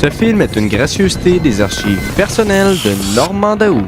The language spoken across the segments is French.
Ce film est une gracieuseté des archives personnelles de Normand Daou.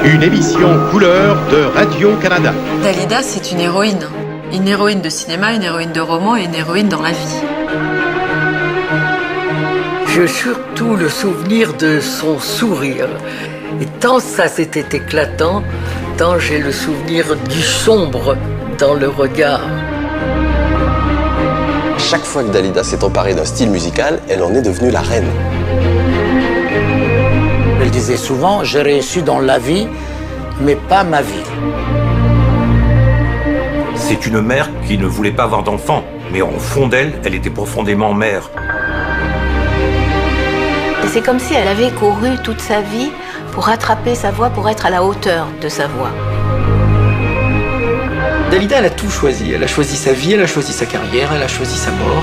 Une émission couleur de Radio-Canada. Dalida, c'est une héroïne. Une héroïne de cinéma, une héroïne de roman et une héroïne dans la vie. J'ai surtout le souvenir de son sourire. Et tant ça c'était éclatant, tant j'ai le souvenir du sombre dans le regard. Chaque fois que Dalida s'est emparée d'un style musical, elle en est devenue la reine. Elle disait souvent, j'ai réussi dans la vie, mais pas ma vie. C'est une mère qui ne voulait pas avoir d'enfant, mais au fond d'elle, elle était profondément mère. C'est comme si elle avait couru toute sa vie pour rattraper sa voix, pour être à la hauteur de sa voix. Dalida, elle a tout choisi. Elle a choisi sa vie, elle a choisi sa carrière, elle a choisi sa mort.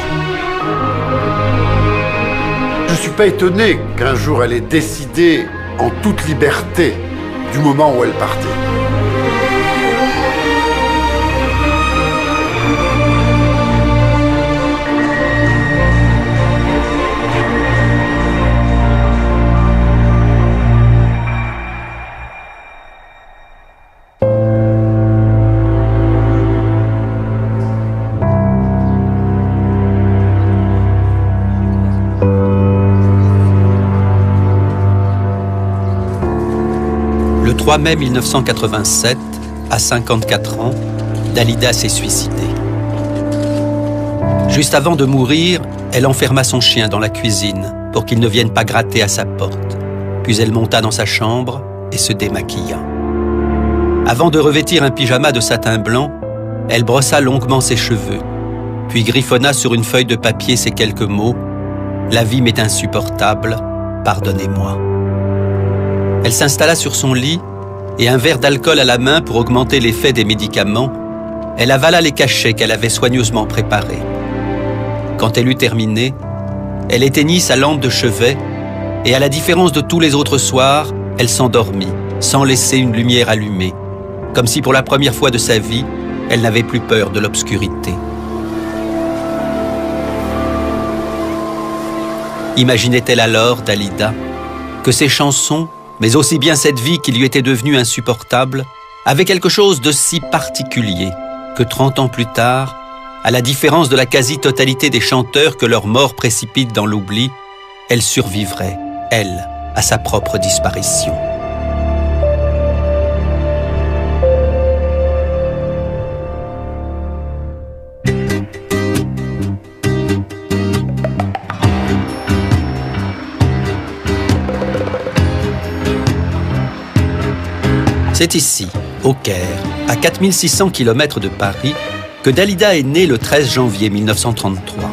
Je ne suis pas étonné qu'un jour elle ait décidé en toute liberté du moment où elle partait. Le 3 mai 1987, à 54 ans, Dalida s'est suicidée. Juste avant de mourir, elle enferma son chien dans la cuisine pour qu'il ne vienne pas gratter à sa porte. Puis elle monta dans sa chambre et se démaquilla. Avant de revêtir un pyjama de satin blanc, elle brossa longuement ses cheveux, puis griffonna sur une feuille de papier ces quelques mots : « La vie m'est insupportable, pardonnez-moi ». Elle s'installa sur son lit et un verre d'alcool à la main pour augmenter l'effet des médicaments, elle avala les cachets qu'elle avait soigneusement préparés. Quand elle eut terminé, elle éteignit sa lampe de chevet et, à la différence de tous les autres soirs, elle s'endormit, sans laisser une lumière allumée, comme si pour la première fois de sa vie, elle n'avait plus peur de l'obscurité. Imaginait-elle alors, Dalida, que ses chansons, mais aussi bien cette vie qui lui était devenue insupportable, avait quelque chose de si particulier que 30 ans plus tard, à la différence de la quasi-totalité des chanteurs que leur mort précipite dans l'oubli, elle survivrait, elle, à sa propre disparition. C'est ici, au Caire, à 4600 km de Paris, que Dalida est née le 13 janvier 1933.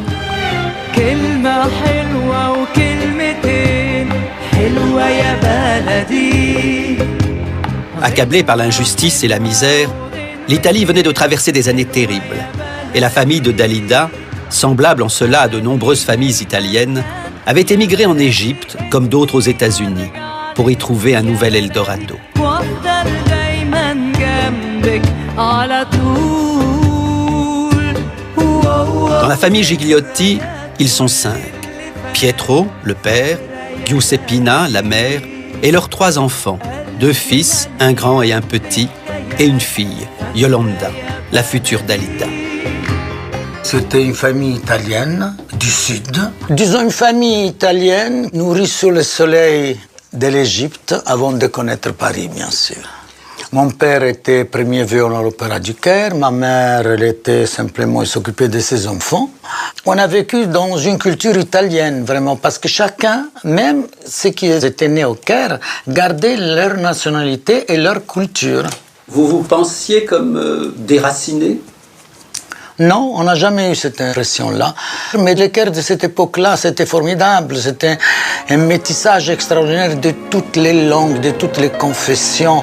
Accablée par l'injustice et la misère, l'Italie venait de traverser des années terribles. Et la famille de Dalida, semblable en cela à de nombreuses familles italiennes, avait émigré en Égypte, comme d'autres aux États-Unis, pour y trouver un nouvel Eldorado. Dans la famille Gigliotti, ils sont 5. Pietro, le père, Giuseppina, la mère, et leurs 3 enfants, 2 fils, un grand et un petit, et une fille, Yolanda, la future Dalida. C'était une famille italienne du sud. Disons une famille italienne nourrie sous le soleil de l'Égypte avant de connaître Paris, bien sûr. Mon père était premier violon à l'Opéra du Caire, ma mère, elle était simplement, elle s'occupait de ses enfants. On a vécu dans une culture italienne, vraiment, parce que chacun, même ceux qui étaient nés au Caire, gardaient leur nationalité et leur culture. Vous vous pensiez comme déraciné ? Non, on n'a jamais eu cette impression-là. Mais les chœurs de cette époque-là, c'était formidable. C'était un métissage extraordinaire de toutes les langues, de toutes les confessions.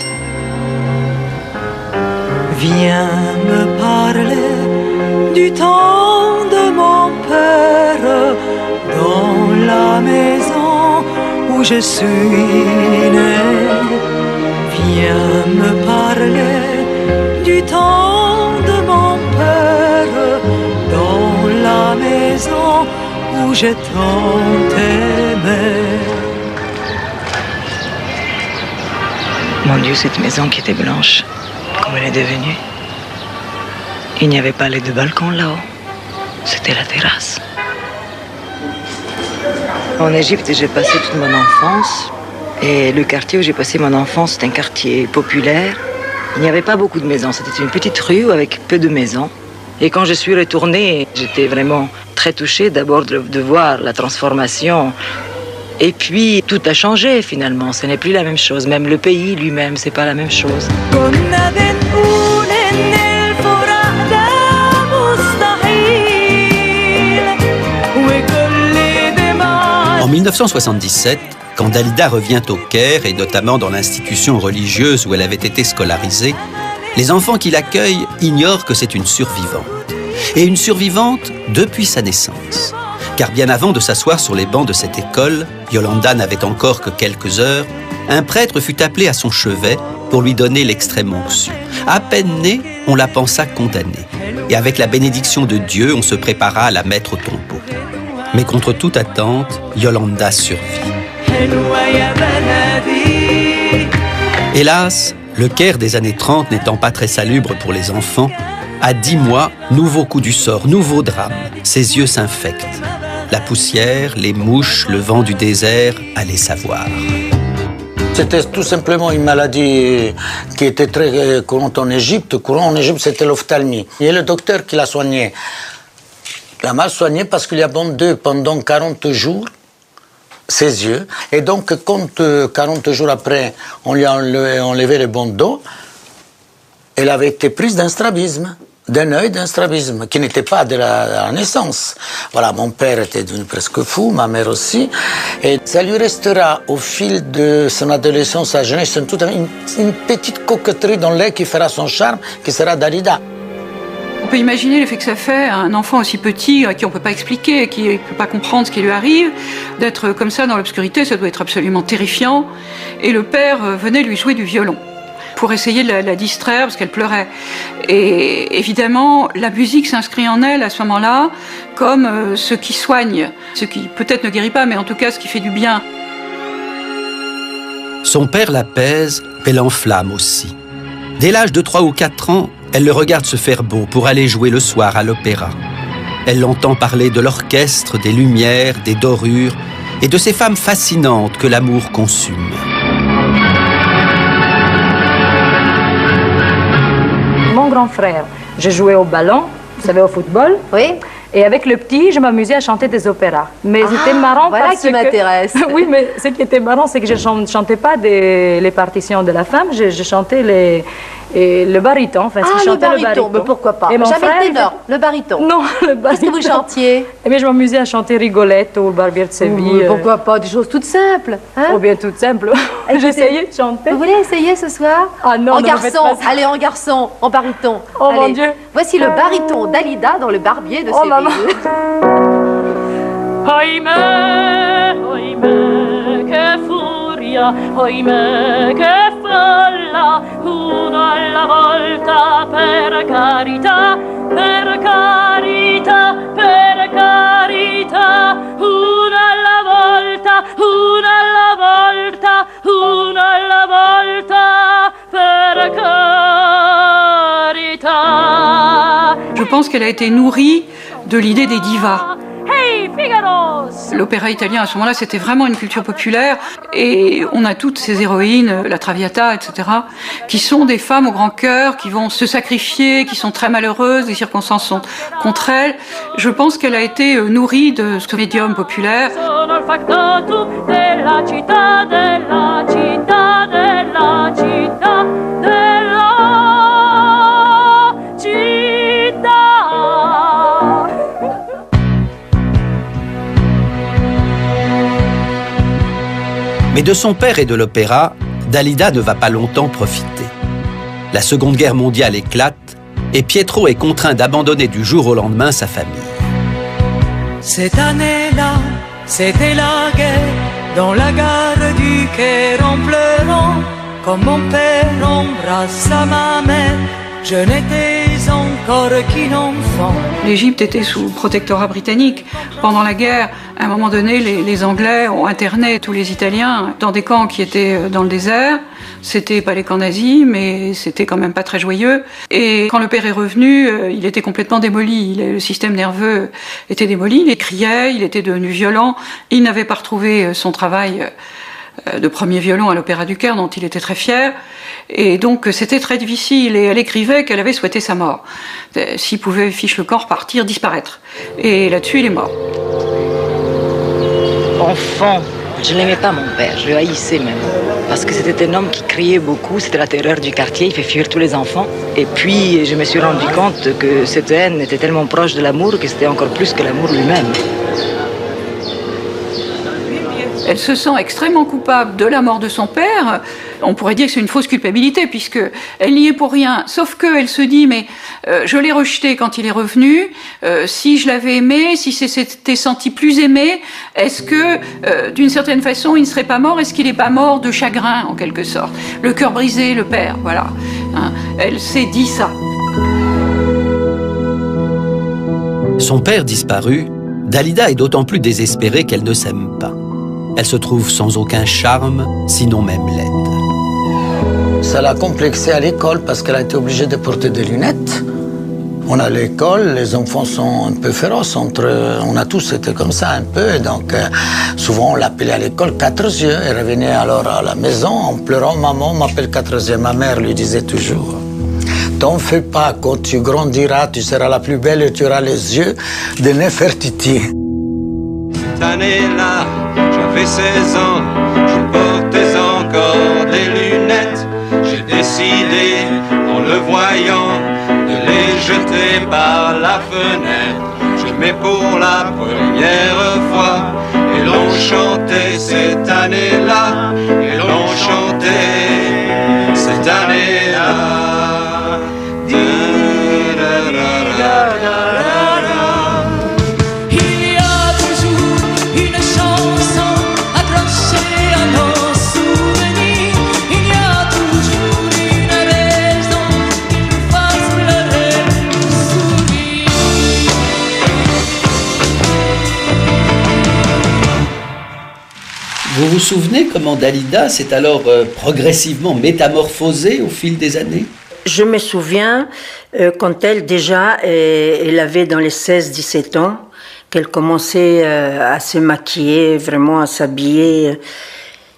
Viens me parler du temps de mon père dans la maison où je suis né. Viens me parler du temps de mon père dans la maison où je tant aimé. Mon Dieu, cette maison qui était blanche, comme elle est devenue. Il n'y avait pas les deux balcons là-haut, c'était la terrasse. En Égypte, j'ai passé toute mon enfance. Et le quartier où j'ai passé mon enfance, c'est un quartier populaire. Il n'y avait pas beaucoup de maisons, c'était une petite rue avec peu de maisons. Et quand je suis retournée, j'étais vraiment très touchée d'abord de voir la transformation. Et puis tout a changé finalement, ce n'est plus la même chose. Même le pays lui-même, c'est pas la même chose. En 1977, quand Dalida revient au Caire, et notamment dans l'institution religieuse où elle avait été scolarisée, les enfants qui l'accueillent ignorent que c'est une survivante. Et une survivante depuis sa naissance. Car bien avant de s'asseoir sur les bancs de cette école, Yolanda n'avait encore que quelques heures, un prêtre fut appelé à son chevet pour lui donner l'extrême onction. À peine née, on la pensa condamnée. Et avec la bénédiction de Dieu, on se prépara à la mettre au tombeau. Mais contre toute attente, Yolanda survit. Hélas, le Caire des années 30 n'étant pas très salubre pour les enfants, à 10 mois, nouveau coup du sort, nouveau drame. Ses yeux s'infectent. La poussière, les mouches, le vent du désert, allez savoir. C'était tout simplement une maladie qui était très courante en Égypte. Courant en Égypte, c'était l'ophtalmie. Et le docteur qui l'a soignée l'a mal soignée parce qu'il y a bandé pendant 40 jours ses yeux. Et donc, quand 40 jours après, on lui a enlevé les bandeaux, elle avait été prise d'un strabisme. D'un œil, d'un strabisme, qui n'était pas de la naissance. Voilà, mon père était devenu presque fou, ma mère aussi. Et ça lui restera au fil de son adolescence, sa jeunesse, une petite coquetterie dans l'air qui fera son charme, qui sera Dalida. On peut imaginer l'effet que ça fait à un enfant aussi petit, à qui on ne peut pas expliquer, qui ne peut pas comprendre ce qui lui arrive, d'être comme ça dans l'obscurité, ça doit être absolument terrifiant. Et le père venait lui jouer du violon pour essayer de la distraire parce qu'elle pleurait. Et évidemment, la musique s'inscrit en elle à ce moment-là comme ce qui soigne, ce qui peut-être ne guérit pas, mais en tout cas ce qui fait du bien. Son père l'apaise, mais l'enflamme aussi. Dès l'âge de 3 ou 4 ans, elle le regarde se faire beau pour aller jouer le soir à l'opéra. Elle l'entend parler de l'orchestre, des lumières, des dorures et de ces femmes fascinantes que l'amour consume. Mon grand frère, je jouais au ballon, vous savez, au football. Oui. Et avec le petit, je m'amusais à chanter des opéras. Mais c'était marrant voilà parce qui m'intéresse. Oui, mais ce qui était marrant, c'est que je ne chantais pas les partitions de la femme, je chantais le baryton. Enfin, le baryton, mais pourquoi pas? Et mon jamais frère, le ténor, le baryton. Non, le baryton. Qu'est-ce que vous chantiez? Eh bien, je m'amusais à chanter Rigolette ou le Barbier de Séville. Pourquoi pas? Des choses toutes simples. Hein? Ou bien toutes simples. J'essayais de chanter. Vous voulez essayer ce soir? Ah non, en garçon, allez, en garçon, en baryton. Oh allez. mon Dieu. Voici le baryton d'Alida dans le Barbier de Séville. Oimè, oimè, che furia, oimè, che folla, uno alla volta, per carità, per carità, per carità, uno alla volta, uno alla volta, uno alla volta, per carità. Je pense qu'elle a été nourrie de l'idée des divas. L'opéra italien à ce moment-là, c'était vraiment une culture populaire et on a toutes ces héroïnes, la Traviata, etc., qui sont des femmes au grand cœur, qui vont se sacrifier, qui sont très malheureuses, les circonstances sont contre elles. Je pense qu'elle a été nourrie de ce médium populaire. Mais de son père et de l'opéra, Dalida ne va pas longtemps profiter. La Seconde Guerre mondiale éclate et Pietro est contraint d'abandonner du jour au lendemain sa famille. Cette année-là, c'était la guerre, dans la gare du Caire en pleurant, comme mon père embrassa ma mère, je n'étais encore qu'une enfant. L'Égypte était sous protectorat britannique. Pendant la guerre, à un moment donné, les Anglais ont interné tous les Italiens dans des camps qui étaient dans le désert. C'était pas les camps nazis, mais c'était quand même pas très joyeux. Et quand le père est revenu, il était complètement démoli. Le système nerveux était démoli, il criait, il était devenu violent. Il n'avait pas retrouvé son travail de premier violon à l'Opéra du Caire, dont il était très fier. Et donc c'était très difficile. Et elle écrivait qu'elle avait souhaité sa mort. S'il pouvait, fiche le corps, partir, disparaître. Et là-dessus, il est mort. Enfant, je n'aimais pas mon père, je le haïssais même. Parce que c'était un homme qui criait beaucoup, c'était la terreur du quartier, il fait fuir tous les enfants. Et puis je me suis rendu compte que cette haine était tellement proche de l'amour que c'était encore plus que l'amour lui-même. Elle se sent extrêmement coupable de la mort de son père. On pourrait dire que c'est une fausse culpabilité, puisque elle n'y est pour rien. Sauf qu'elle se dit, mais je l'ai rejeté quand il est revenu. Si je l'avais aimé, si s'était senti plus aimé, est-ce que, d'une certaine façon, il ne serait pas mort? Est-ce qu'il n'est pas mort de chagrin, en quelque sorte? Le cœur brisé, le père, voilà. Hein, elle s'est dit ça. Son père disparu, Dalida est d'autant plus désespérée qu'elle ne s'aime pas. Elle se trouve sans aucun charme, sinon même laide. Ça l'a complexée à l'école parce qu'elle a été obligée de porter des lunettes. On a l'école, les enfants sont un peu féroces, on a tous été comme ça un peu, et donc souvent on l'appelait à l'école quatre yeux. Elle revenait alors à la maison en pleurant, maman m'appelle quatre yeux. Ma mère lui disait toujours, t'en fais pas, quand tu grandiras, tu seras la plus belle et tu auras les yeux de Nefertiti. Cette année-là, j'avais 16 ans, je portais encore des lunettes. J'ai décidé, en le voyant, de les jeter par la fenêtre. J'aimais pour la première fois, et l'on chantait cette année-là, et l'on chantait cette année-là. Vous vous souvenez comment Dalida s'est alors progressivement métamorphosée au fil des années? Je me souviens quand elle déjà, elle avait dans les 16-17 ans, qu'elle commençait à se maquiller, vraiment à s'habiller.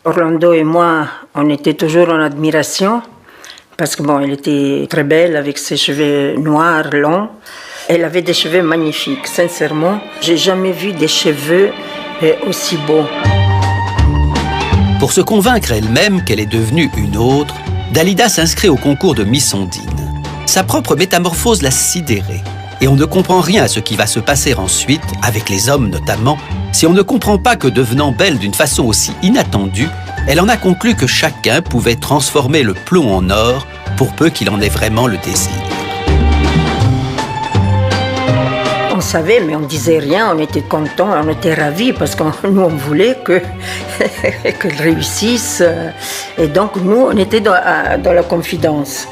Orlando et moi, on était toujours en admiration, parce que bon, elle était très belle avec ses cheveux noirs, longs. Elle avait des cheveux magnifiques, sincèrement. J'ai jamais vu des cheveux aussi beaux. Pour se convaincre elle-même qu'elle est devenue une autre, Dalida s'inscrit au concours de Miss Ondine. Sa propre métamorphose l'a sidérée. Et on ne comprend rien à ce qui va se passer ensuite, avec les hommes notamment, si on ne comprend pas que devenant belle d'une façon aussi inattendue, elle en a conclu que chacun pouvait transformer le plomb en or pour peu qu'il en ait vraiment le désir. On savait, mais on ne disait rien, on était contents, on était ravis parce que nous, on voulait qu'elle réussisse. Et donc, nous, on était dans la confidence.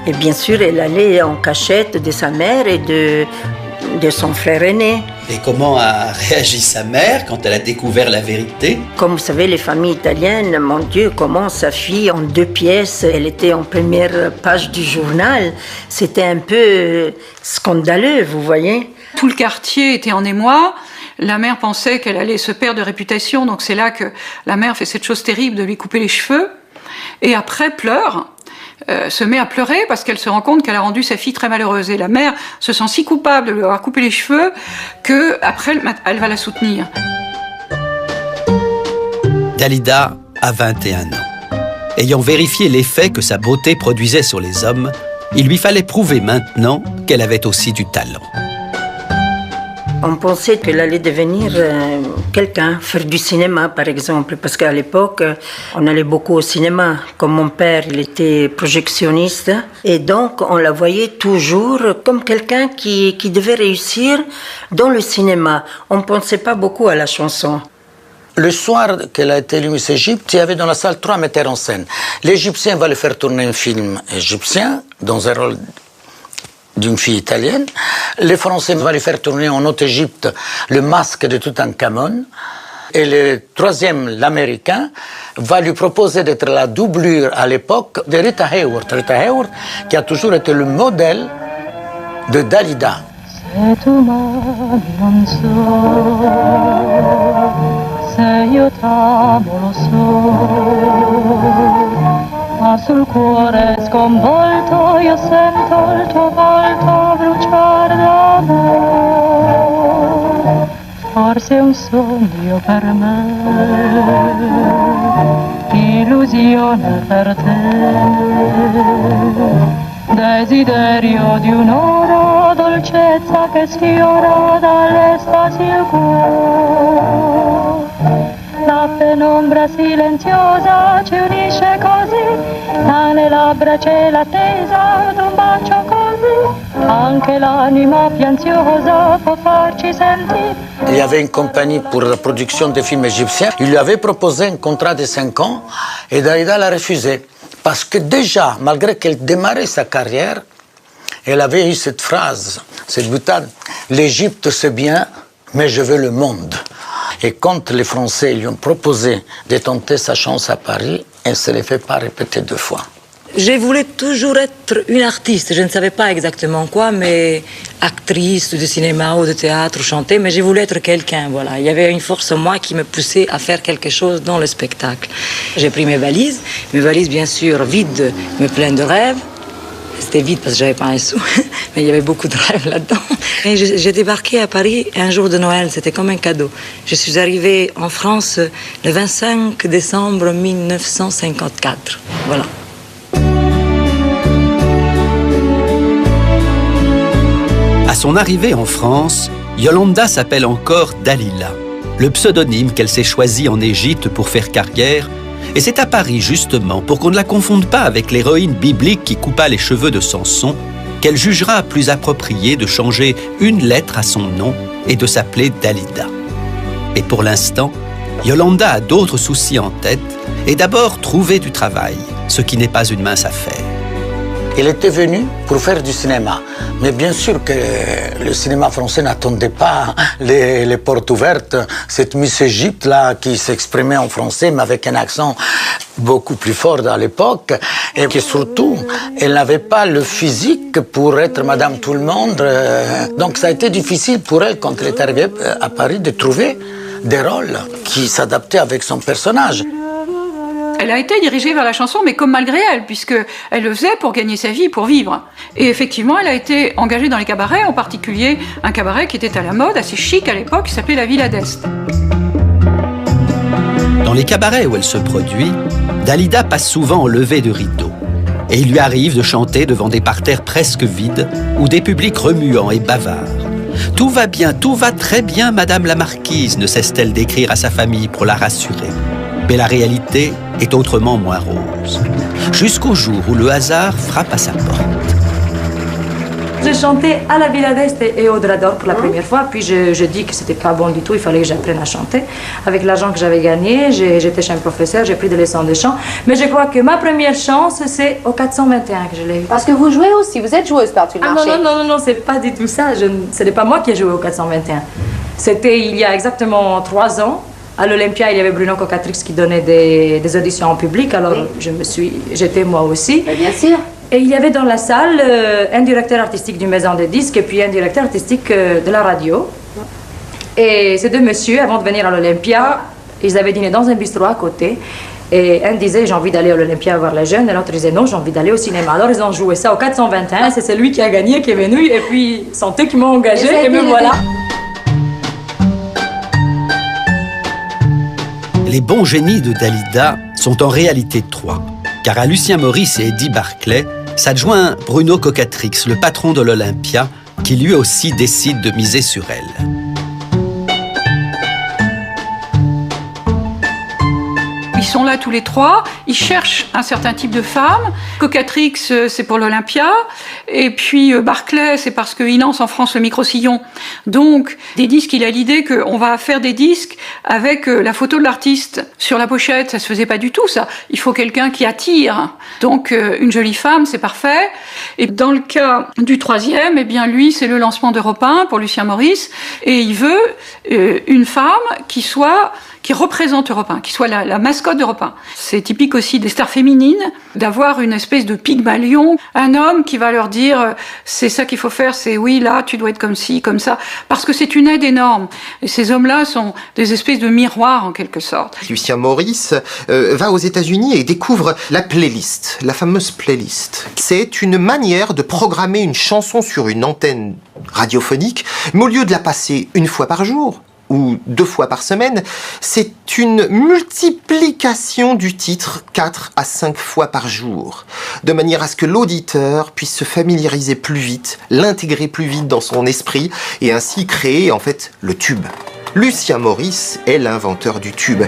Et bien sûr, elle allait en cachette de sa mère et de son frère aîné. Et comment a réagi sa mère quand elle a découvert la vérité? Comme vous savez, les familles italiennes, mon Dieu, comment sa fille en 2 pièces, elle était en première page du journal. C'était un peu scandaleux, vous voyez. Tout le quartier était en émoi. La mère pensait qu'elle allait se perdre de réputation, donc c'est là que la mère fait cette chose terrible de lui couper les cheveux. Et après, pleure. Se met à pleurer parce qu'elle se rend compte qu'elle a rendu sa fille très malheureuse. Et la mère se sent si coupable de lui avoir coupé les cheveux qu'après, elle va la soutenir. Dalida a 21 ans. Ayant vérifié l'effet que sa beauté produisait sur les hommes, il lui fallait prouver maintenant qu'elle avait aussi du talent. On pensait qu'elle allait devenir quelqu'un, faire du cinéma par exemple, parce qu'à l'époque, on allait beaucoup au cinéma. Comme mon père, il était projectionniste, et donc on la voyait toujours comme quelqu'un qui devait réussir dans le cinéma. On ne pensait pas beaucoup à la chanson. Le soir qu'elle a été élue Miss Égypte, il y avait dans la salle 3 metteurs en scène. L'Égyptien va lui faire tourner un film égyptien, dans un rôle d'une fille italienne. Les Français vont lui faire tourner en Haute-Égypte le masque de Toutankhamon. Et le troisième, l'Américain, va lui proposer d'être la doublure à l'époque de Rita Hayworth. Rita Hayworth qui a toujours été le modèle de Dalida. Ma sul cuore sconvolto io sento il tuo volto bruciare d'amore. Forse è un sogno per me, illusione per te, desiderio di un'ora, dolcezza che sfiora dall'estasi il cuore. La penombra silenziosa ci unisce così, tra le labbra c'è l'attesa d'un bacio così, anche l'anima più ansiosa può farci sentire. Il y avait une compagnie pour la production des films égyptiens. Il lui avait proposé un contrat de 5 ans et Dalida l'a refusé. Parce que déjà, malgré qu'elle démarrait sa carrière, elle avait eu cette phrase, cette boutade, « L'Égypte c'est bien, mais je veux le monde ». Et quand les Français lui ont proposé de tenter sa chance à Paris, elle ne se l'est fait pas répéter 2 fois. Je voulais toujours être une artiste. Je ne savais pas exactement quoi, mais actrice de cinéma ou de théâtre, chanter, mais je voulais être quelqu'un, voilà. Il y avait une force en moi qui me poussait à faire quelque chose dans le spectacle. J'ai pris mes valises bien sûr vides, mais pleines de rêves. C'était vide parce que j'avais pas un sou, mais il y avait beaucoup de rêves là-dedans. Et j'ai débarqué à Paris un jour de Noël, c'était comme un cadeau. Je suis arrivée en France le 25 décembre 1954. Voilà. À son arrivée en France, Yolanda s'appelle encore Dalila, le pseudonyme qu'elle s'est choisi en Égypte pour faire carrière. Et c'est à Paris, justement, pour qu'on ne la confonde pas avec l'héroïne biblique qui coupa les cheveux de Samson, qu'elle jugera plus approprié de changer une lettre à son nom et de s'appeler Dalida. Et pour l'instant, Yolanda a d'autres soucis en tête et d'abord trouver du travail, ce qui n'est pas une mince affaire. Il était venu pour faire du cinéma. Mais bien sûr que le cinéma français n'attendait pas les portes ouvertes. Cette Miss Égypte-là qui s'exprimait en français, mais avec un accent beaucoup plus fort à l'époque. Et que surtout, elle n'avait pas le physique pour être Madame Tout-le-Monde. Donc ça a été difficile pour elle, quand elle est arrivée à Paris, de trouver des rôles qui s'adaptaient avec son personnage. Elle a été dirigée vers la chanson, mais comme malgré elle, puisqu'elle le faisait pour gagner sa vie, pour vivre. Et effectivement, elle a été engagée dans les cabarets, en particulier un cabaret qui était à la mode, assez chic à l'époque, qui s'appelait la Villa d'Est. Dans les cabarets où elle se produit, Dalida passe souvent au lever de rideau. Et il lui arrive de chanter devant des parterres presque vides, ou des publics remuants et bavards. Tout va bien, tout va très bien, Madame la Marquise, ne cesse-t-elle d'écrire à sa famille pour la rassurer. Mais la réalité est autrement moins rose. Jusqu'au jour où le hasard frappe à sa porte. J'ai chanté à la Villa d'Est et au Drador pour la première fois, puis je dis que c'était pas bon du tout, il fallait que j'apprenne à chanter. Avec l'argent que j'avais gagné, j'étais chez un professeur, j'ai pris des leçons de chant, mais je crois que ma première chance, c'est au 421 que je l'ai eu. Parce que vous jouez aussi, vous êtes joueuse par-dessus le marché. Non, c'est pas du tout ça, ce n'est pas moi qui ai joué au 421. C'était il y a exactement 3 ans. À l'Olympia, il y avait Bruno Cocatrix qui donnait des auditions en public, alors j'étais moi aussi. Mais bien sûr. Et il y avait dans la salle un directeur artistique d'une maison de disques et puis un directeur artistique de la radio. Et ces 2 messieurs, avant de venir à l'Olympia, ils avaient dîné dans un bistrot à côté. Et un disait, j'ai envie d'aller à l'Olympia voir les jeunes, et l'autre disait, non, j'ai envie d'aller au cinéma. Alors ils ont joué ça au 421, c'est celui qui a gagné, qui est venu, et puis sont eux qui m'ont engagé, et me voilà. Les bons génies de Dalida sont en réalité 3, car à Lucien Maurice et Eddie Barclay s'adjoint Bruno Cocatrix, le patron de l'Olympia, qui lui aussi décide de miser sur elle. sont là tous les trois, ils cherchent un certain type de femme. Cocatrix, c'est pour l'Olympia. Et puis Barclay, c'est parce qu'il lance en France le micro-sillon. Donc, des disques, il a l'idée qu'on va faire des disques avec la photo de l'artiste sur la pochette. Ça se faisait pas du tout, ça. Il faut quelqu'un qui attire. Donc, une jolie femme, c'est parfait. Et dans le cas du troisième, eh bien, lui, c'est le lancement d'Europe 1 pour Lucien Maurice. Et il veut une femme qui représente Europe 1, qui soit la mascotte d'Europe 1. C'est typique aussi des stars féminines, d'avoir une espèce de Pygmalion, un homme qui va leur dire c'est ça qu'il faut faire, c'est oui, là, tu dois être comme ci, comme ça, parce que c'est une aide énorme. Et ces hommes-là sont des espèces de miroirs, en quelque sorte. Lucien Maurice va aux États-Unis et découvre la playlist, la fameuse playlist. C'est une manière de programmer une chanson sur une antenne radiophonique, mais au lieu de la passer une fois par jour, ou 2 fois par semaine, c'est une multiplication du titre 4 à 5 fois par jour, de manière à ce que l'auditeur puisse se familiariser plus vite, l'intégrer plus vite dans son esprit, et ainsi créer en fait le tube. Lucien Maurice est l'inventeur du tube.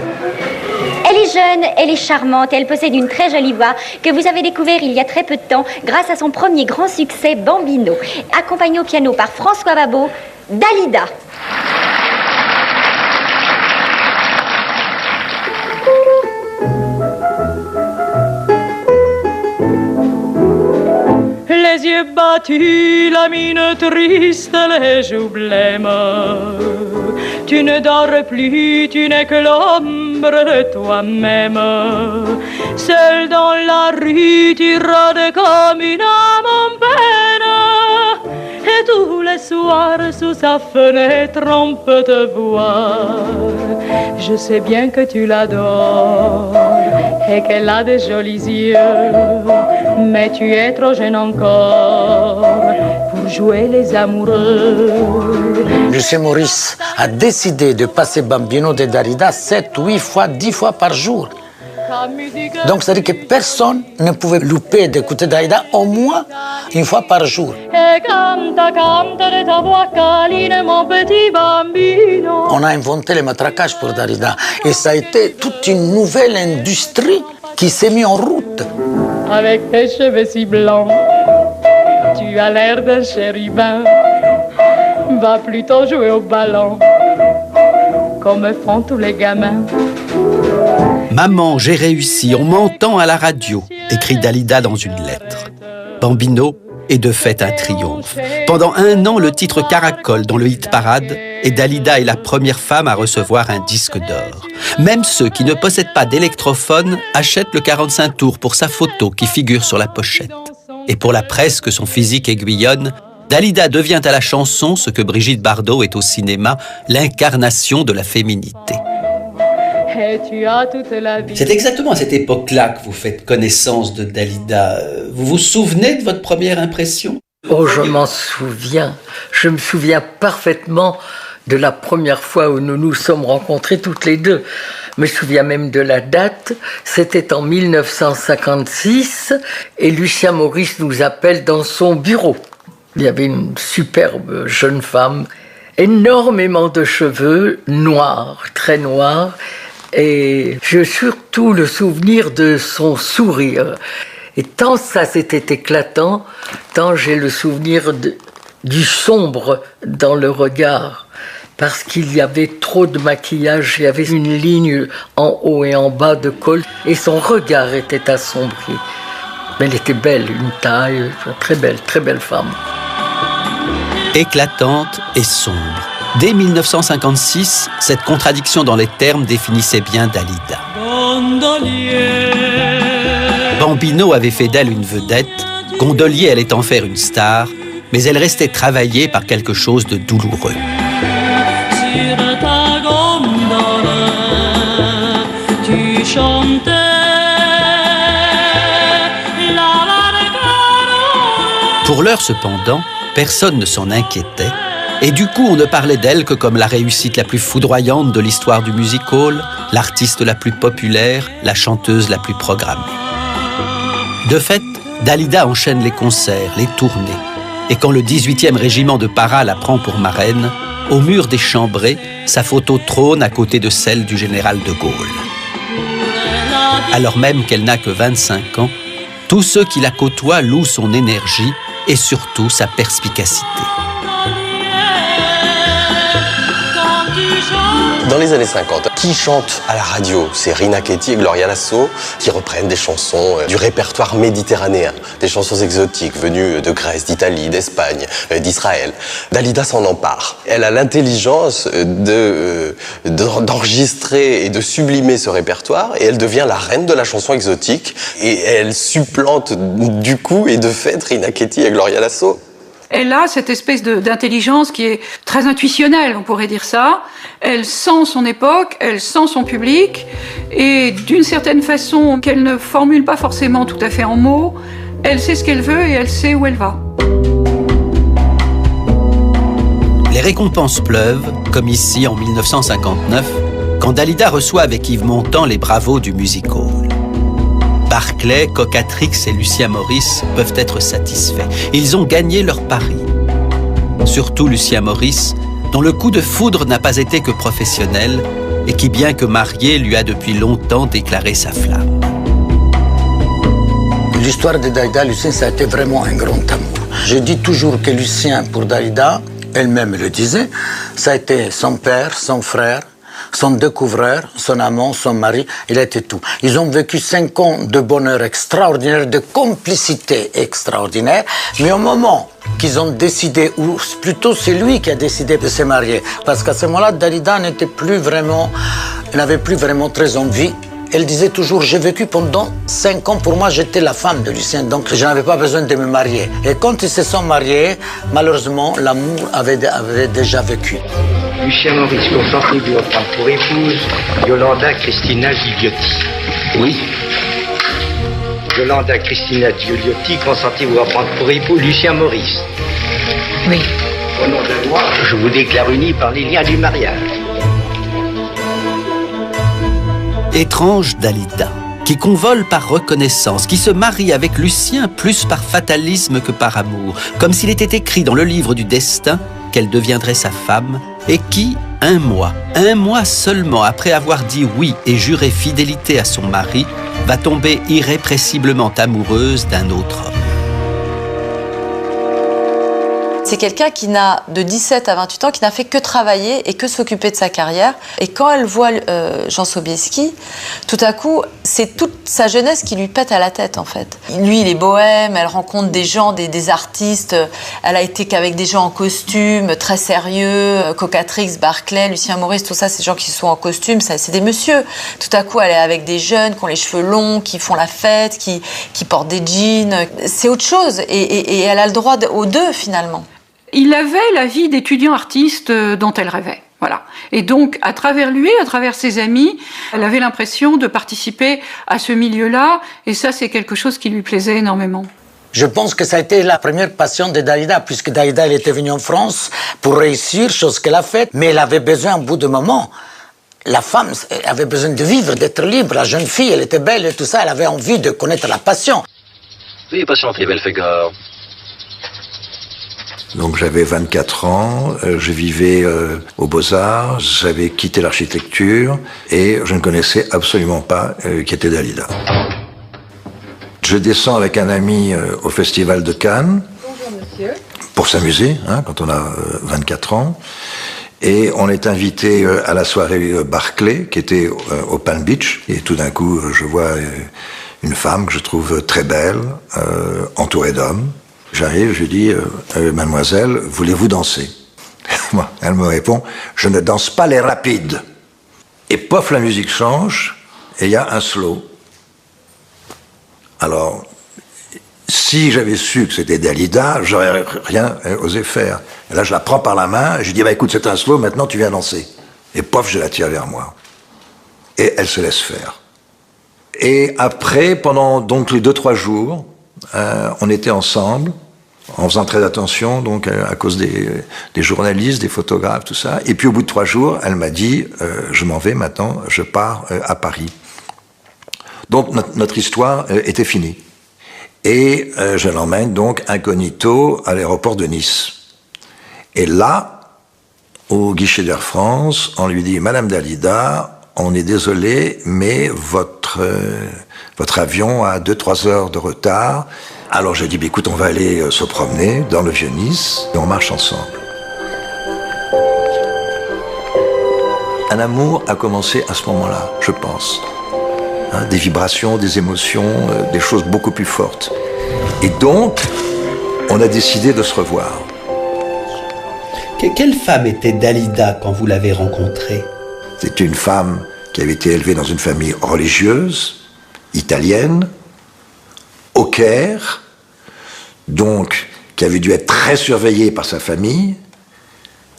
Elle est jeune, elle est charmante, elle possède une très jolie voix que vous avez découvert il y a très peu de temps grâce à son premier grand succès Bambino, accompagné au piano par François Babot, Dalida. Les yeux battus, la mine triste, les joues blêmes. Tu ne dors plus, tu n'es que l'ombre de toi-même. Seul dans la rue, tu rôdes comme une âme en peine. Et tous les soirs, sous sa fenêtre, on peut te voir. Je sais bien que tu l'adores et qu'elle a de jolis yeux, mais tu es trop jeune encore pour jouer les amoureux. Lucien Maurice a décidé de passer Bambino de Dalida 7, 8 fois, 10 fois par jour. Donc, ça veut dire que personne ne pouvait louper d'écouter Dalida au moins une fois par jour. On a inventé le matraquage pour Dalida et ça a été toute une nouvelle industrie qui s'est mise en route. Avec tes cheveux si blancs, tu as l'air d'un chérubin. Va plutôt jouer au ballon, comme font tous les gamins. Maman, j'ai réussi, on m'entend à la radio, écrit Dalida dans une lettre. Bambino est de fait un triomphe. Pendant 1 an, le titre caracole dans le hit-parade et Dalida est la première femme à recevoir un disque d'or. Même ceux qui ne possèdent pas d'électrophone achètent le 45 tours pour sa photo qui figure sur la pochette. Et pour la presse que son physique aiguillonne, Dalida devient à la chanson ce que Brigitte Bardot est au cinéma, l'incarnation de la féminité. Et tu as toute la vie. C'est exactement à cette époque-là que vous faites connaissance de Dalida. Vous vous souvenez de votre première impression ? Oh, je m'en souviens. Je me souviens parfaitement de la première fois où nous nous sommes rencontrés toutes les deux. Je me souviens même de la date. C'était en 1956 et Lucien Maurice nous appelle dans son bureau. Il y avait une superbe jeune femme, énormément de cheveux noirs, très noirs. Et j'ai surtout le souvenir de son sourire. Et tant ça c'était éclatant, tant j'ai le souvenir du sombre dans le regard. Parce qu'il y avait trop de maquillage, il y avait une ligne en haut et en bas de col, et son regard était assombri. Mais elle était belle, une taille, très belle femme. Éclatante et sombre. Dès 1956, cette contradiction dans les termes définissait bien Dalida. Bambino avait fait d'elle une vedette, Gondolier allait en faire une star, mais elle restait travaillée par quelque chose de douloureux. Sur ta gondole, tu chantais Pour l'heure cependant, personne ne s'en inquiétait. Et du coup, on ne parlait d'elle que comme la réussite la plus foudroyante de l'histoire du music-hall, l'artiste la plus populaire, la chanteuse la plus programmée. De fait, Dalida enchaîne les concerts, les tournées. Et quand le 18e régiment de Para la prend pour marraine, au mur des Chambrées, sa photo trône à côté de celle du général de Gaulle. alors même qu'elle n'a que 25 ans, tous ceux qui la côtoient louent son énergie et surtout sa perspicacité. Dans les années 50, qui chante à la radio? C'est Rina Ketty et Gloria Lasso qui reprennent des chansons du répertoire méditerranéen, des chansons exotiques venues de Grèce, d'Italie, d'Espagne, d'Israël. Dalida s'en empare. Elle a l'intelligence d'enregistrer et de sublimer ce répertoire et elle devient la reine de la chanson exotique et elle supplante du coup et de fait Rina Ketty et Gloria Lasso. Elle a cette espèce d'intelligence qui est très intuitionnelle, on pourrait dire ça. Elle sent son époque, elle sent son public, et d'une certaine façon qu'elle ne formule pas forcément tout à fait en mots, elle sait ce qu'elle veut et elle sait où elle va. Les récompenses pleuvent, comme ici en 1959, quand Dalida reçoit avec Yves Montand les bravos du music hall. Barclay, Cocatrix et Lucien Morisse peuvent être satisfaits. Ils ont gagné leur pari. Surtout Lucien Morisse, dont le coup de foudre n'a pas été que professionnel et qui, bien que marié, lui a depuis longtemps déclaré sa flamme. L'histoire de Dalida, Lucien, ça a été vraiment un grand amour. Je dis toujours que Lucien, pour Dalida, elle-même le disait, ça a été son père, son frère, son découvreur, son amant, son mari, il était tout. Ils ont vécu 5 ans de bonheur extraordinaire, de complicité extraordinaire, mais au moment qu'ils ont décidé, ou plutôt c'est lui qui a décidé de se marier, parce qu'à ce moment-là, Dalida n'avait plus vraiment très envie. Elle disait toujours, j'ai vécu pendant 5 ans, pour moi j'étais la femme de Lucien, donc je n'avais pas besoin de me marier. Et quand ils se sont mariés, malheureusement, l'amour avait déjà vécu. Lucien Morisse, consentez-vous à prendre pour épouse Yolanda Cristina Gigliotti? Oui. Yolanda Cristina Gigliotti, consentez-vous à prendre pour époux Lucien Morisse? Oui. Au nom de la loi, je vous déclare unis par les liens du mariage. Étrange Dalida, qui convole par reconnaissance, qui se marie avec Lucien plus par fatalisme que par amour, comme s'il était écrit dans le livre du destin qu'elle deviendrait sa femme, et qui, un mois seulement après avoir dit oui et juré fidélité à son mari, va tomber irrépressiblement amoureuse d'un autre homme. C'est quelqu'un qui n'a, de 17 à 28 ans, qui n'a fait que travailler et que s'occuper de sa carrière. Et quand elle voit Jean Sobieski, tout à coup, c'est toute sa jeunesse qui lui pète à la tête, en fait. Lui, il est bohème, elle rencontre des gens, des artistes. Elle a été qu'avec des gens en costume, très sérieux. Cocatrix, Barclay, Lucien Morisse, tout ça, c'est des gens qui sont en costume, c'est des messieurs. Tout à coup, elle est avec des jeunes qui ont les cheveux longs, qui font la fête, qui portent des jeans. C'est autre chose. Et elle a le droit aux deux, finalement. Il avait la vie d'étudiant artiste dont elle rêvait. Voilà. Et donc, à travers lui, à travers ses amis, elle avait l'impression de participer à ce milieu-là. Et ça, c'est quelque chose qui lui plaisait énormément. Je pense que ça a été la première passion de Dalida, puisque Dalida, elle était venue en France pour réussir, chose qu'elle a faite. Mais elle avait besoin, au bout d'un moment, la femme elle avait besoin de vivre, d'être libre. La jeune fille, elle était belle et tout ça, elle avait envie de connaître la passion. Veuillez patienter, Belphégor. Donc j'avais 24 ans, je vivais aux Beaux-Arts, j'avais quitté l'architecture et je ne connaissais absolument pas qui était Dalida. Je descends avec un ami au Festival de Cannes. Bonjour monsieur. Pour s'amuser, hein, quand on a 24 ans. Et on est invité à la soirée Barclay, qui était au Palm Beach. Et tout d'un coup, je vois une femme que je trouve très belle, entourée d'hommes. J'arrive, je lui dis, mademoiselle, voulez-vous danser? Elle me répond, je ne danse pas les rapides. Et pof, la musique change, et il y a un slow. Alors, si j'avais su que c'était Dalida, j'aurais rien osé faire. Et là, je la prends par la main, et je lui dis, bah, écoute, c'est un slow, maintenant tu viens danser. Et pof, je la tire vers moi. Et elle se laisse faire. Et après, pendant donc les 2-3 jours, on était ensemble, en faisant très attention, donc à cause des journalistes, des photographes, tout ça. Et puis au bout de 3 jours, elle m'a dit, je m'en vais maintenant, je pars à Paris. Donc notre histoire était finie. Et je l'emmène donc incognito à l'aéroport de Nice. Et là, au guichet d'Air France, on lui dit, Madame Dalida, on est désolé, mais votre avion a 2-3 heures de retard. Alors j'ai dit, écoute, on va aller se promener dans le Vieux-Nice et on marche ensemble. Un amour a commencé à ce moment-là, je pense. Des vibrations, des émotions, des choses beaucoup plus fortes. Et donc, on a décidé de se revoir. Quelle femme était Dalida quand vous l'avez rencontrée? C'était une femme qui avait été élevée dans une famille religieuse, italienne, au Caire, donc qui avait dû être très surveillée par sa famille,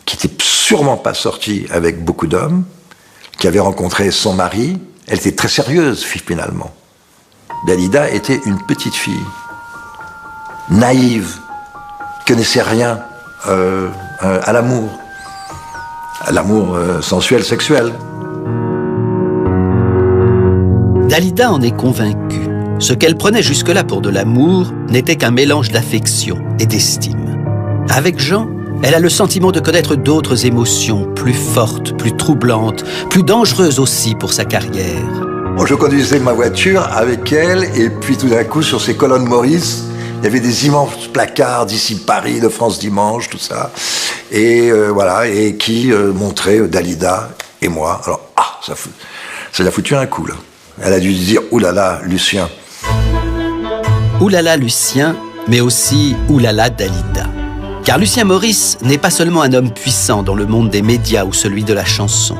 qui n'était sûrement pas sortie avec beaucoup d'hommes, qui avait rencontré son mari. Elle était très sérieuse, finalement. Dalida était une petite fille, naïve, qui connaissait rien à l'amour sensuel, sexuel. Dalida en est convaincue. Ce qu'elle prenait jusque-là pour de l'amour n'était qu'un mélange d'affection et d'estime. Avec Jean, elle a le sentiment de connaître d'autres émotions, plus fortes, plus troublantes, plus dangereuses aussi pour sa carrière. Je conduisais ma voiture avec elle, et puis tout d'un coup, sur ces colonnes Maurice, il y avait des immenses placards d'ici Paris, de France Dimanche, tout ça, et voilà, et qui montraient Dalida et moi. Alors, ça l'a foutu un coup, là. Elle a dû dire, oulala, Lucien. Oulala, Lucien, mais aussi oulala, Dalida. Car Lucien Maurice n'est pas seulement un homme puissant dans le monde des médias ou celui de la chanson.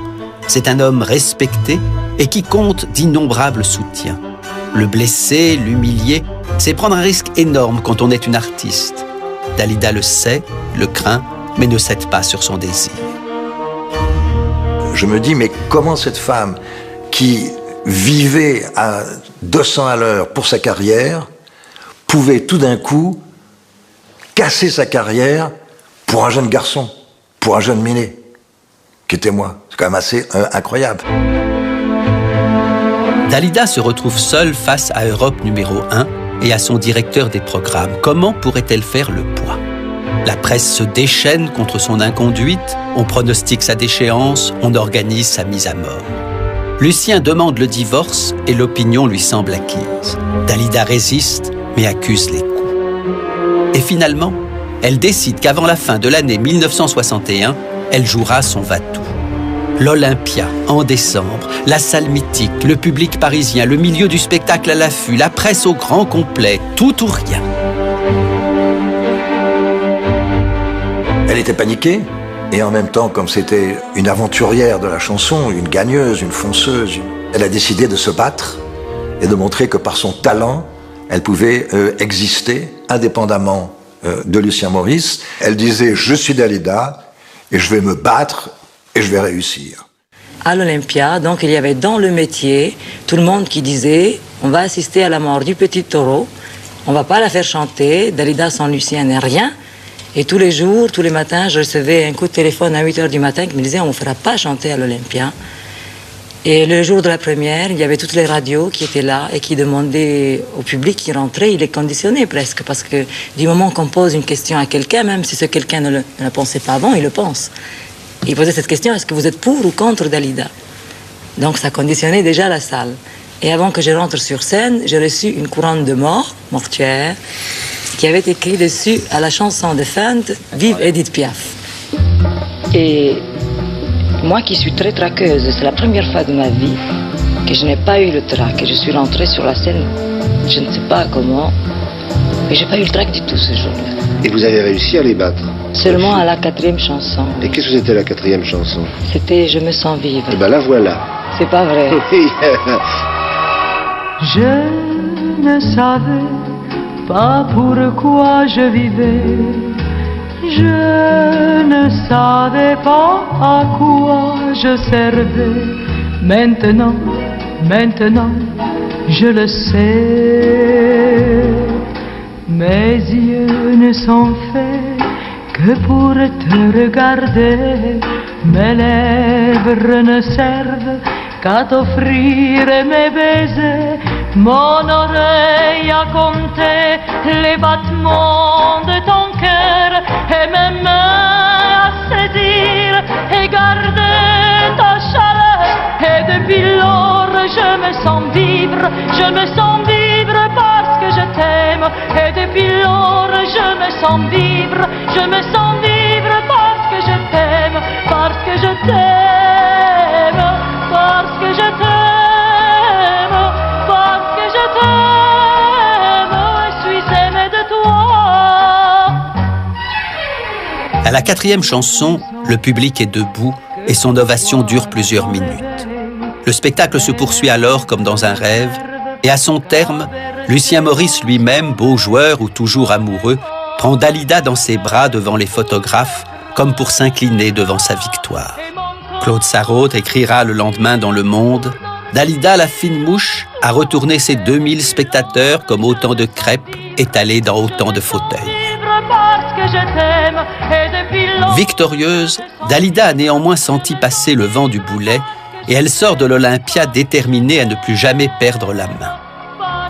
C'est un homme respecté et qui compte d'innombrables soutiens. Le blesser, l'humilier, c'est prendre un risque énorme quand on est une artiste. Dalida le sait, le craint, mais ne cède pas sur son désir. Je me dis, mais comment cette femme qui vivait à 200 à l'heure pour sa carrière pouvait tout d'un coup casser sa carrière pour un jeune garçon, pour un jeune minet, qui était moi. C'est quand même assez incroyable. Dalida se retrouve seule face à Europe numéro 1 et à son directeur des programmes. Comment pourrait-elle faire le poids? La presse se déchaîne contre son inconduite, on pronostique sa déchéance, on organise sa mise à mort. Lucien demande le divorce et l'opinion lui semble acquise. Dalida résiste, mais accuse les coups. Et finalement, elle décide qu'avant la fin de l'année 1961, elle jouera son va-tout. L'Olympia, en décembre, la salle mythique, le public parisien, le milieu du spectacle à l'affût, la presse au grand complet, tout ou rien. Elle était paniquée, et en même temps, comme c'était une aventurière de la chanson, une gagneuse, une fonceuse, elle a décidé de se battre et de montrer que par son talent, elle pouvait exister indépendamment de Lucien Maurice. Elle disait, je suis Dalida, et je vais me battre, et je vais réussir. À l'Olympia, donc il y avait dans le métier tout le monde qui disait on va assister à la mort du petit taureau, on va pas la faire chanter, Dalida sans Lucien n'est rien. Et tous les jours, tous les matins, je recevais un coup de téléphone à 8h du matin qui me disait on ne fera pas chanter à l'Olympia. Et le jour de la première, il y avait toutes les radios qui étaient là et qui demandaient au public qui rentrait, il les conditionnait presque, parce que du moment qu'on pose une question à quelqu'un, même si ce quelqu'un ne le pensait pas avant, il le pense. Il posait cette question, est-ce que vous êtes pour ou contre Dalida? Donc ça conditionnait déjà la salle. Et avant que je rentre sur scène, j'ai reçu une couronne de mort, mortuaire, qui avait écrit dessus à la chanson de Fante, Vive Edith Piaf. Et moi qui suis très traqueuse, c'est la première fois de ma vie que je n'ai pas eu le trac. Et je suis rentrée sur la scène, je ne sais pas comment, mais j'ai pas eu le trac du tout ce jour-là. Et vous avez réussi à les battre? Seulement à la 4e chanson. Et qu'est-ce que c'était la 4e chanson? C'était Je me sens vivre. Eh ben la voilà. C'est pas vrai. Je ne savais pas pourquoi je vivais. Je ne savais pas à quoi je servais. Maintenant, je le sais. Mes yeux ne sont faits que pour te regarder. Mes lèvres ne servent qu'à t'offrir mes baisers. Mon oreille a compté les battements de ton cœur et mes mains à saisir et garder ta chaleur. Et depuis je me sens vivre parce que je t'aime. Et depuis lors, je me sens vivre parce que je t'aime, parce que je t'aime, parce que je t'aime, parce que je t'aime, je suis aimée de toi. À la 4e chanson, le public est debout et son ovation dure plusieurs minutes. Le spectacle se poursuit alors comme dans un rêve, et à son terme, Lucien Maurice lui-même, beau joueur ou toujours amoureux, prend Dalida dans ses bras devant les photographes, comme pour s'incliner devant sa victoire. Claude Sarraute écrira le lendemain dans Le Monde « Dalida, la fine mouche, a retourné ses 2000 spectateurs comme autant de crêpes étalées dans autant de fauteuils. » Victorieuse, Dalida a néanmoins senti passer le vent du boulet et elle sort de l'Olympia déterminée à ne plus jamais perdre la main.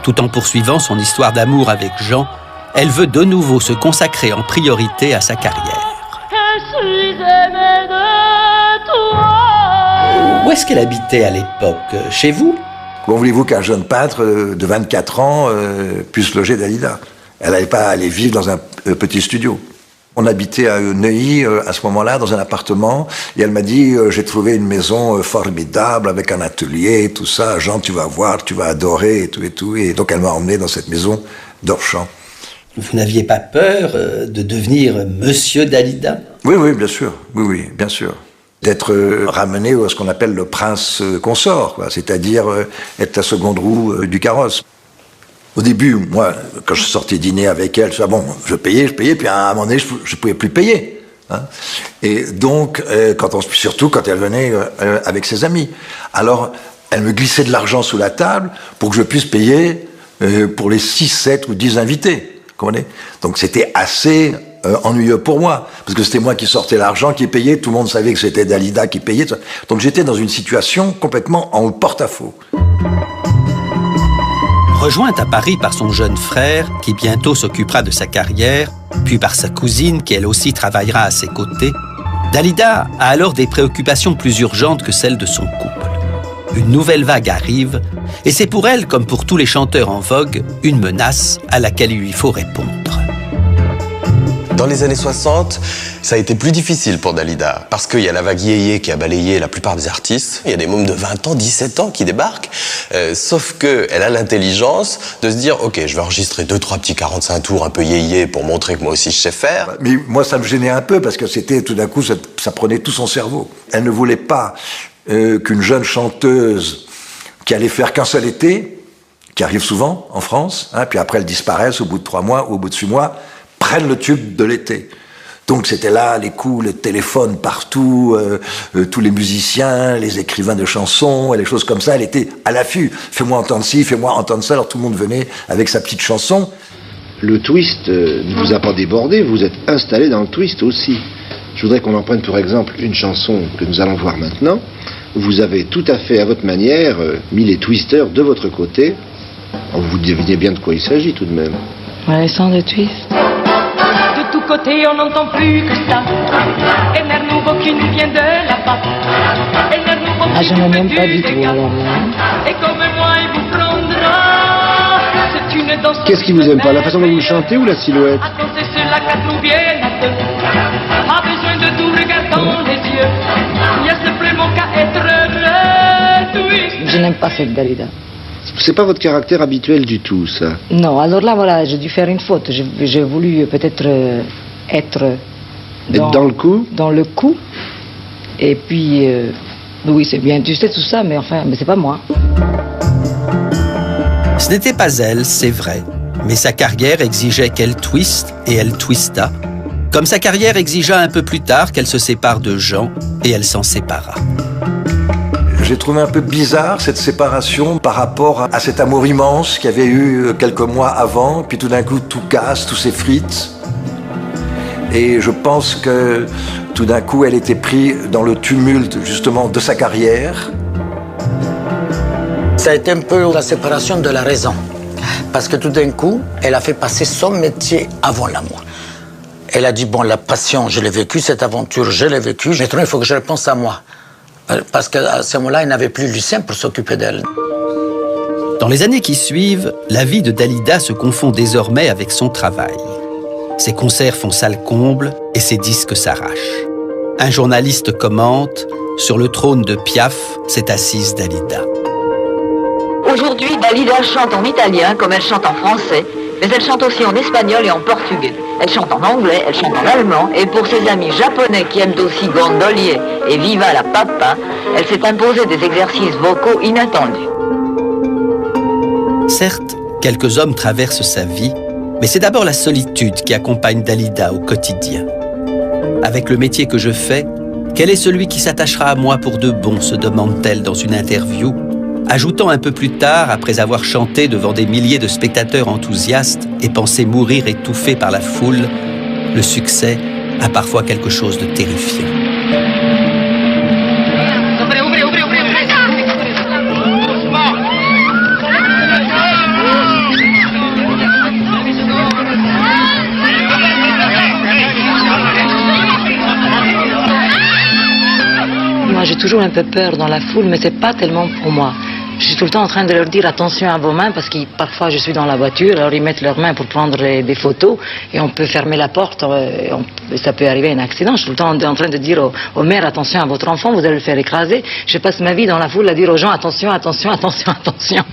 Tout en poursuivant son histoire d'amour avec Jean, elle veut de nouveau se consacrer en priorité à sa carrière. Où est-ce qu'elle habitait à l'époque? Chez vous? Comment voulez-vous qu'un jeune peintre de 24 ans puisse loger Dalida? Elle n'allait pas aller vivre dans un petit studio. On habitait à Neuilly à ce moment-là, dans un appartement, et elle m'a dit j'ai trouvé une maison formidable avec un atelier, tout ça. Jean, tu vas voir, tu vas adorer, et tout et tout. Et donc elle m'a emmené dans cette maison d'Orchamps. Vous n'aviez pas peur de devenir Monsieur Dalida? Oui, oui, bien sûr. Oui, oui, bien sûr. D'être ramené à ce qu'on appelle le prince consort, quoi. C'est-à-dire être la seconde roue du carrosse. Au début, moi, quand je sortais dîner avec elle, je payais, puis à un moment donné, je ne pouvais plus payer. Hein. Et donc, surtout quand elle venait avec ses amis. Alors, elle me glissait de l'argent sous la table pour que je puisse payer pour les 6, 7 ou 10 invités. Comprenez ? Donc, c'était assez ennuyeux pour moi, parce que c'était moi qui sortais l'argent, qui payait, tout le monde savait que c'était Dalida qui payait. Donc, j'étais dans une situation complètement en porte-à-faux. Rejointe à Paris par son jeune frère, qui bientôt s'occupera de sa carrière, puis par sa cousine, qui elle aussi travaillera à ses côtés, Dalida a alors des préoccupations plus urgentes que celles de son couple. Une nouvelle vague arrive, et c'est pour elle, comme pour tous les chanteurs en vogue, une menace à laquelle il lui faut répondre. Dans les années 60, ça a été plus difficile pour Dalida, parce qu'il y a la vague yéyé qui a balayé la plupart des artistes. Il y a des mômes de 20 ans, 17 ans qui débarquent, sauf qu'elle a l'intelligence de se dire « Ok, je vais enregistrer 2-3 petits 45 tours un peu yéyé pour montrer que moi aussi je sais faire. » Mais moi, ça me gênait un peu, parce que c'était tout d'un coup, ça prenait tout son cerveau. Elle ne voulait pas qu'une jeune chanteuse qui allait faire qu'un seul été, qui arrive souvent en France, hein, puis après elle disparaisse au bout de 3 mois ou au bout de 6 mois, prennent le tube de l'été. Donc c'était là les coups, le téléphone partout, tous les musiciens, les écrivains de chansons, et les choses comme ça. Elle était à l'affût. Fais-moi entendre ci, fais-moi entendre ça. Alors tout le monde venait avec sa petite chanson. Le twist ne vous a pas débordé, vous êtes installé dans le twist aussi. Je voudrais qu'on en prenne pour exemple une chanson que nous allons voir maintenant. Vous avez tout à fait à votre manière mis les twisters de votre côté. Alors, vous devinez bien de quoi il s'agit tout de même. Ouais, sans de twist. De tous côtés, on n'entend plus que ça. Et l'air nouveau qui nous vient de là-bas. Et l'air nouveau qui je ne m'aime pas du tout alors là. Et comme moi, il vous prendra. C'est une danse. Qu'est-ce qui vous aime pas, la façon dont vous chantez ou la silhouette? À danser sur la carte nous viennent à deux. Pas besoin de tout regarder dans les yeux. Il y a simplement qu'à être heureux. Oui. Je n'aime pas cette Dalida. C'est pas votre caractère habituel du tout, ça. Non, alors là, voilà, j'ai dû faire une faute. J'ai voulu peut-être être dans le coup. Dans le coup. Et puis, oui, c'est bien, tu sais tout ça, mais enfin, mais c'est pas moi. Ce n'était pas elle, c'est vrai. Mais sa carrière exigeait qu'elle twiste, et elle twista. Comme sa carrière exigea un peu plus tard qu'elle se sépare de Jean, et elle s'en sépara. J'ai trouvé un peu bizarre cette séparation par rapport à cet amour immense qu'il y avait eu quelques mois avant, puis tout d'un coup tout casse, tout s'effrite. Et je pense que tout d'un coup elle était prise dans le tumulte justement de sa carrière. Ça a été un peu la séparation de la raison. Parce que tout d'un coup, elle a fait passer son métier avant l'amour. Elle a dit, bon, la passion, je l'ai vécue, cette aventure, je l'ai vécue, maintenant il faut que je repense à moi. Parce qu'à ce moment-là, elle n'avait plus Lucien pour s'occuper d'elle. Dans les années qui suivent, la vie de Dalida se confond désormais avec son travail. Ses concerts font salle comble et ses disques s'arrachent. Un journaliste commente « Sur le trône de Piaf s'est assise Dalida ». Aujourd'hui, Dalida chante en italien comme elle chante en français, mais elle chante aussi en espagnol et en portugais. Elle chante en anglais, elle chante en allemand, et pour ses amis japonais qui aiment aussi Gondolier et Viva la Papa, elle s'est imposée des exercices vocaux inattendus. Certes, quelques hommes traversent sa vie, mais c'est d'abord la solitude qui accompagne Dalida au quotidien. Avec le métier que je fais, quel est celui qui s'attachera à moi pour de bon, se demande-t-elle dans une interview, ajoutant un peu plus tard, après avoir chanté devant des milliers de spectateurs enthousiastes et pensé mourir étouffé par la foule, le succès a parfois quelque chose de terrifiant. Moi, j'ai toujours un peu peur dans la foule, mais c'est pas tellement pour moi. Je suis tout le temps en train de leur dire attention à vos mains parce que parfois je suis dans la voiture, alors ils mettent leurs mains pour prendre des photos et on peut fermer la porte, ça peut arriver un accident. Je suis tout le temps en train de dire aux mères attention à votre enfant, vous allez le faire écraser. Je passe ma vie dans la foule à dire aux gens attention, attention, attention, attention.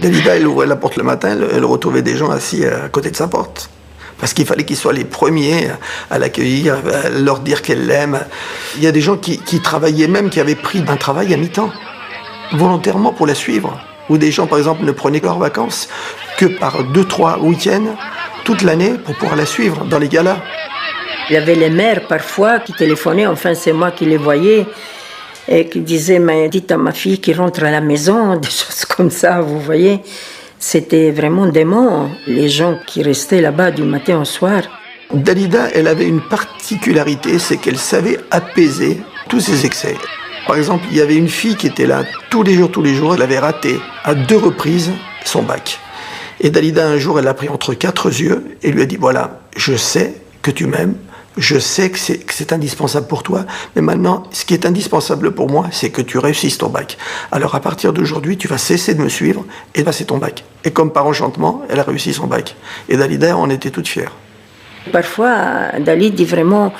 Dalida, elle ouvrait la porte le matin, elle retrouvait des gens assis à côté de sa porte. Parce qu'il fallait qu'ils soient les premiers à l'accueillir, à leur dire qu'elle l'aime. Il y a des gens qui travaillaient même, qui avaient pris un travail à mi-temps, volontairement pour la suivre. Ou des gens, par exemple, ne prenaient leurs vacances que par 2-3 week-ends toute l'année pour pouvoir la suivre dans les galas. Il y avait les mères parfois qui téléphonaient, enfin c'est moi qui les voyais, et qui disaient mais dites à ma fille qui rentre à la maison, des choses comme ça, vous voyez. C'était vraiment dément, les gens qui restaient là-bas du matin au soir. Dalida, elle avait une particularité, c'est qu'elle savait apaiser tous ses excès. Par exemple, il y avait une fille qui était là tous les jours, elle avait raté à 2 reprises son bac. Et Dalida, un jour, elle l'a pris entre 4 yeux et lui a dit, voilà, je sais que tu m'aimes, je sais que c'est indispensable pour toi, mais maintenant, ce qui est indispensable pour moi, c'est que tu réussisses ton bac. Alors, à partir d'aujourd'hui, tu vas cesser de me suivre et passer ton bac. Et comme par enchantement, elle a réussi son bac. Et Dalida, on était toutes fières. Parfois, Dalida dit vraiment,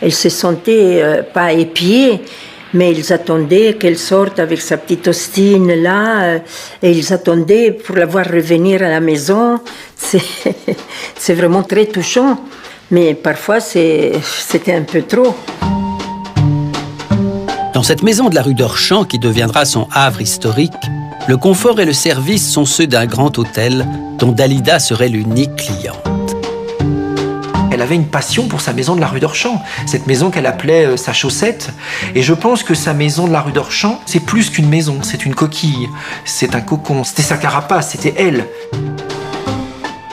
elle se sentait pas épiée, mais ils attendaient qu'elle sorte avec sa petite Austin là, et ils attendaient pour la voir revenir à la maison. C'est vraiment très touchant, mais parfois c'était un peu trop. Dans cette maison de la rue d'Orchamps, qui deviendra son havre historique, le confort et le service sont ceux d'un grand hôtel dont Dalida serait l'unique cliente. Elle avait une passion pour sa maison de la rue d'Orchamps, cette maison qu'elle appelait sa chaussette. Et je pense que sa maison de la rue d'Orchamps, c'est plus qu'une maison, c'est une coquille, c'est un cocon, c'était sa carapace, c'était elle.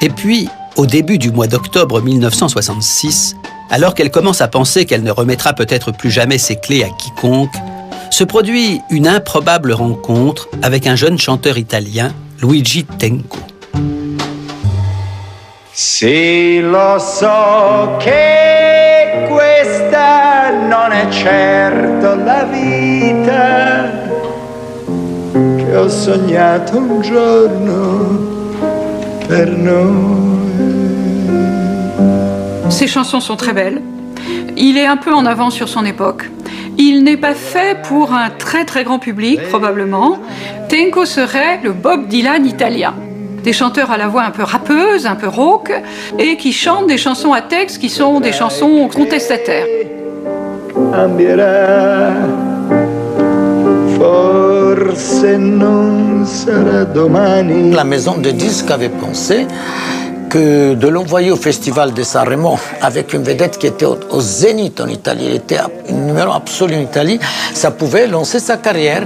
Et puis, au début du mois d'octobre 1966, alors qu'elle commence à penser qu'elle ne remettra peut-être plus jamais ses clés à quiconque, se produit une improbable rencontre avec un jeune chanteur italien, Luigi Tenco. Sì, lo so che questa non è certo la vita che ho sognato un giorno per noi. Ses chansons sont très belles. Il est un peu en avance sur son époque. Il n'est pas fait pour un très très grand public, probablement. Tenco serait le Bob Dylan italien. Des chanteurs à la voix un peu rappeuse, un peu rauque, et qui chantent des chansons à texte qui sont des chansons contestataires. La maison de disques avait pensé que de l'envoyer au festival de Sanremo avec une vedette qui était au Zénith en Italie, il était un numéro absolu en Italie, ça pouvait lancer sa carrière.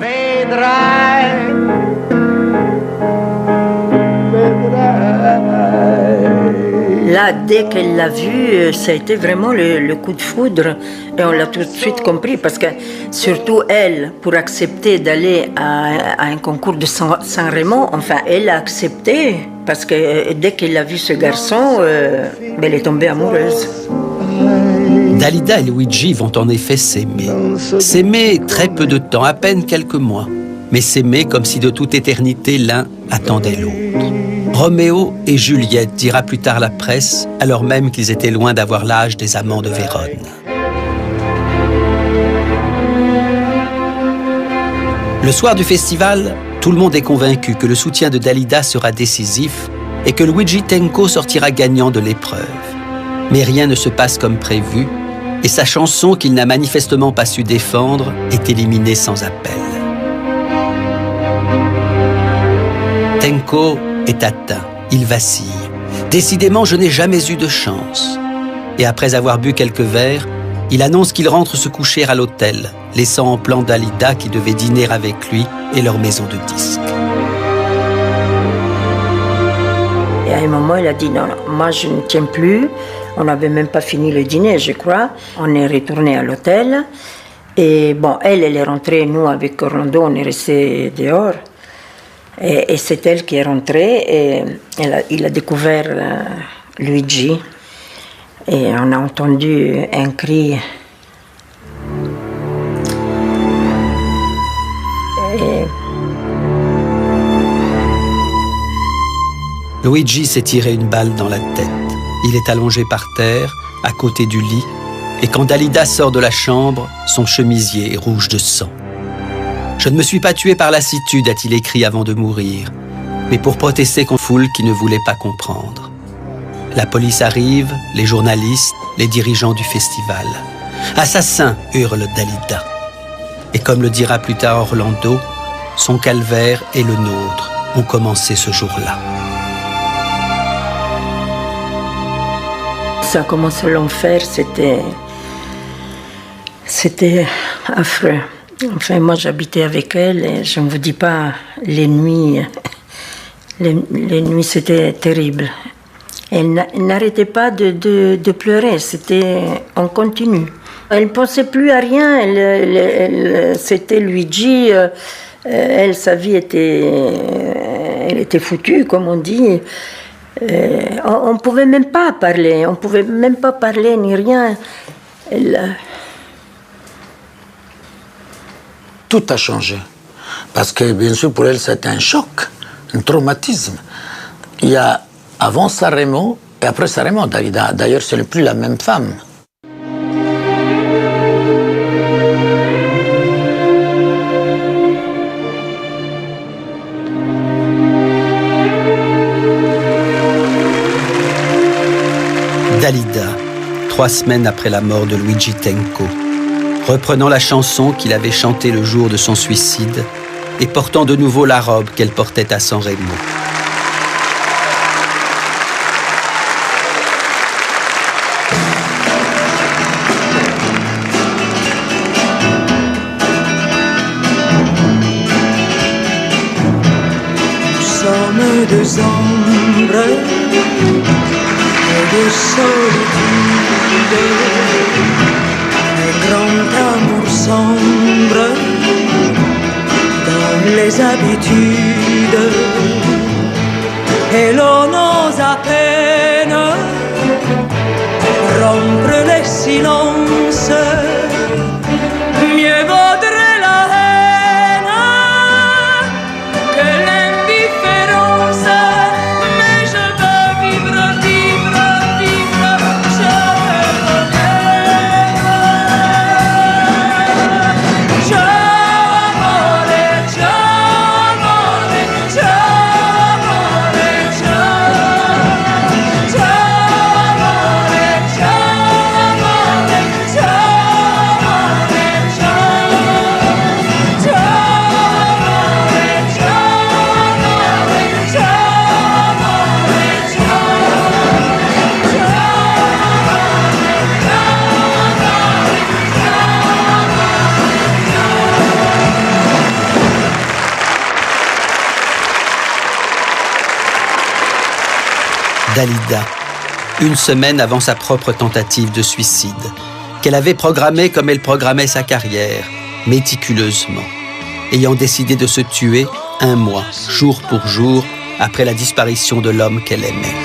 Là, dès qu'elle l'a vu, ça a été vraiment le coup de foudre. Et on l'a tout de suite compris, parce que surtout elle, pour accepter d'aller à un concours de Sanremo, enfin, elle a accepté, parce que dès qu'elle a vu ce garçon, elle est tombée amoureuse. Dalida et Luigi vont en effet s'aimer. S'aimer très peu de temps, à peine quelques mois. mais s'aimer comme si de toute éternité l'un attendait l'autre. Roméo et Juliette, dira plus tard la presse, alors même qu'ils étaient loin d'avoir l'âge des amants de Vérone. Le soir du festival, tout le monde est convaincu que le soutien de Dalida sera décisif et que Luigi Tenco sortira gagnant de l'épreuve. Mais rien ne se passe comme prévu et sa chanson qu'il n'a manifestement pas su défendre est éliminée sans appel. Tenco est atteint, il vacille. Décidément, je n'ai jamais eu de chance. Et après avoir bu quelques verres, il annonce qu'il rentre se coucher à l'hôtel, laissant en plan Dalida qui devait dîner avec lui et leur maison de disques. Et à un moment, il a dit non, moi je ne tiens plus. On n'avait même pas fini le dîner, je crois. On est retourné à l'hôtel. Et bon, elle est rentrée, nous avec Orlando, on est restés dehors. Et c'est elle qui est rentrée et il a découvert Luigi. Et on a entendu un cri. Luigi s'est tiré une balle dans la tête. Il est allongé par terre, à côté du lit, et quand Dalida sort de la chambre, son chemisier est rouge de sang. « Je ne me suis pas tué par lassitude », a-t-il écrit avant de mourir, mais pour protester contre une foule qui ne voulait pas comprendre. La police arrive, les journalistes, les dirigeants du festival. « Assassin !» hurle Dalida. Et comme le dira plus tard Orlando, son calvaire et le nôtre ont commencé ce jour-là. Ça a commencé l'enfer, c'était affreux. Enfin, moi j'habitais avec elle et je ne vous dis pas, les nuits c'était terrible. Elle n'arrêtait pas de pleurer, c'était en continu. Elle ne pensait plus à rien, c'était Luigi, elle, sa vie elle était foutue, comme on dit. On ne pouvait même pas parler, ni rien. Tout a changé. Parce que, bien sûr, pour elle, c'était un choc, un traumatisme. Il y a avant Sanremo et après Sanremo, Dalida. D'ailleurs, ce n'est plus la même femme. Dalida, 3 semaines après la mort de Luigi Tenco, reprenant la chanson qu'il avait chantée le jour de son suicide et portant de nouveau la robe qu'elle portait à Sanremo. Nous sommes deux ombres de solitude, un grand amour sombre dans les habitudes, et l'on ose à peine rompre les silences. Mieux vaudrait la haine que l'indifférence, mais je veux vivre. Dalida, une semaine avant sa propre tentative de suicide, qu'elle avait programmée comme elle programmait sa carrière, méticuleusement, ayant décidé de se tuer 1 mois, jour pour jour, après la disparition de l'homme qu'elle aimait.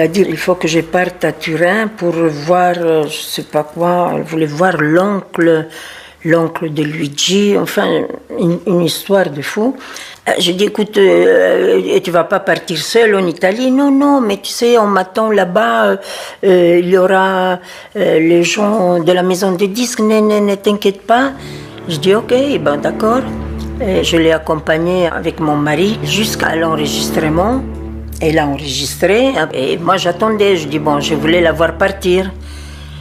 a dit il faut que je parte à Turin pour voir, je sais pas quoi, elle voulait voir l'oncle de Luigi, enfin une histoire de fou. J'ai dit écoute, tu vas pas partir seule en Italie? Non, mais tu sais, on m'attend là-bas, il y aura les gens de la maison de disques, ne t'inquiète pas. Je dis ok, ben d'accord. Et je l'ai accompagnée avec mon mari jusqu'à l'enregistrement. Elle a enregistré et moi j'attendais, je dis bon, je voulais la voir partir.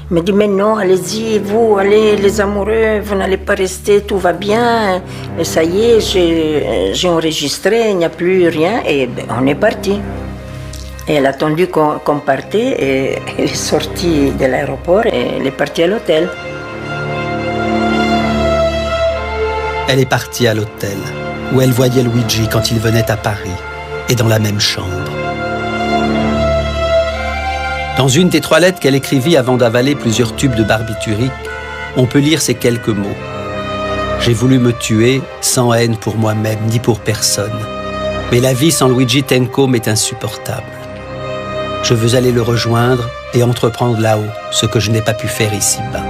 Elle me dit mais non, allez-y, vous, allez les amoureux, vous n'allez pas rester, tout va bien. Et ça y est, j'ai enregistré, il n'y a plus rien et ben, on est parti. Et elle a attendu qu'on partait et elle est sortie de l'aéroport et elle est partie à l'hôtel. Elle est partie à l'hôtel, où elle voyait Luigi quand il venait à Paris, et dans la même chambre. Dans une des 3 lettres qu'elle écrivit avant d'avaler plusieurs tubes de barbiturique, on peut lire ces quelques mots. « J'ai voulu me tuer sans haine pour moi-même ni pour personne. Mais la vie sans Luigi Tenco m'est insupportable. Je veux aller le rejoindre et entreprendre là-haut ce que je n'ai pas pu faire ici-bas. »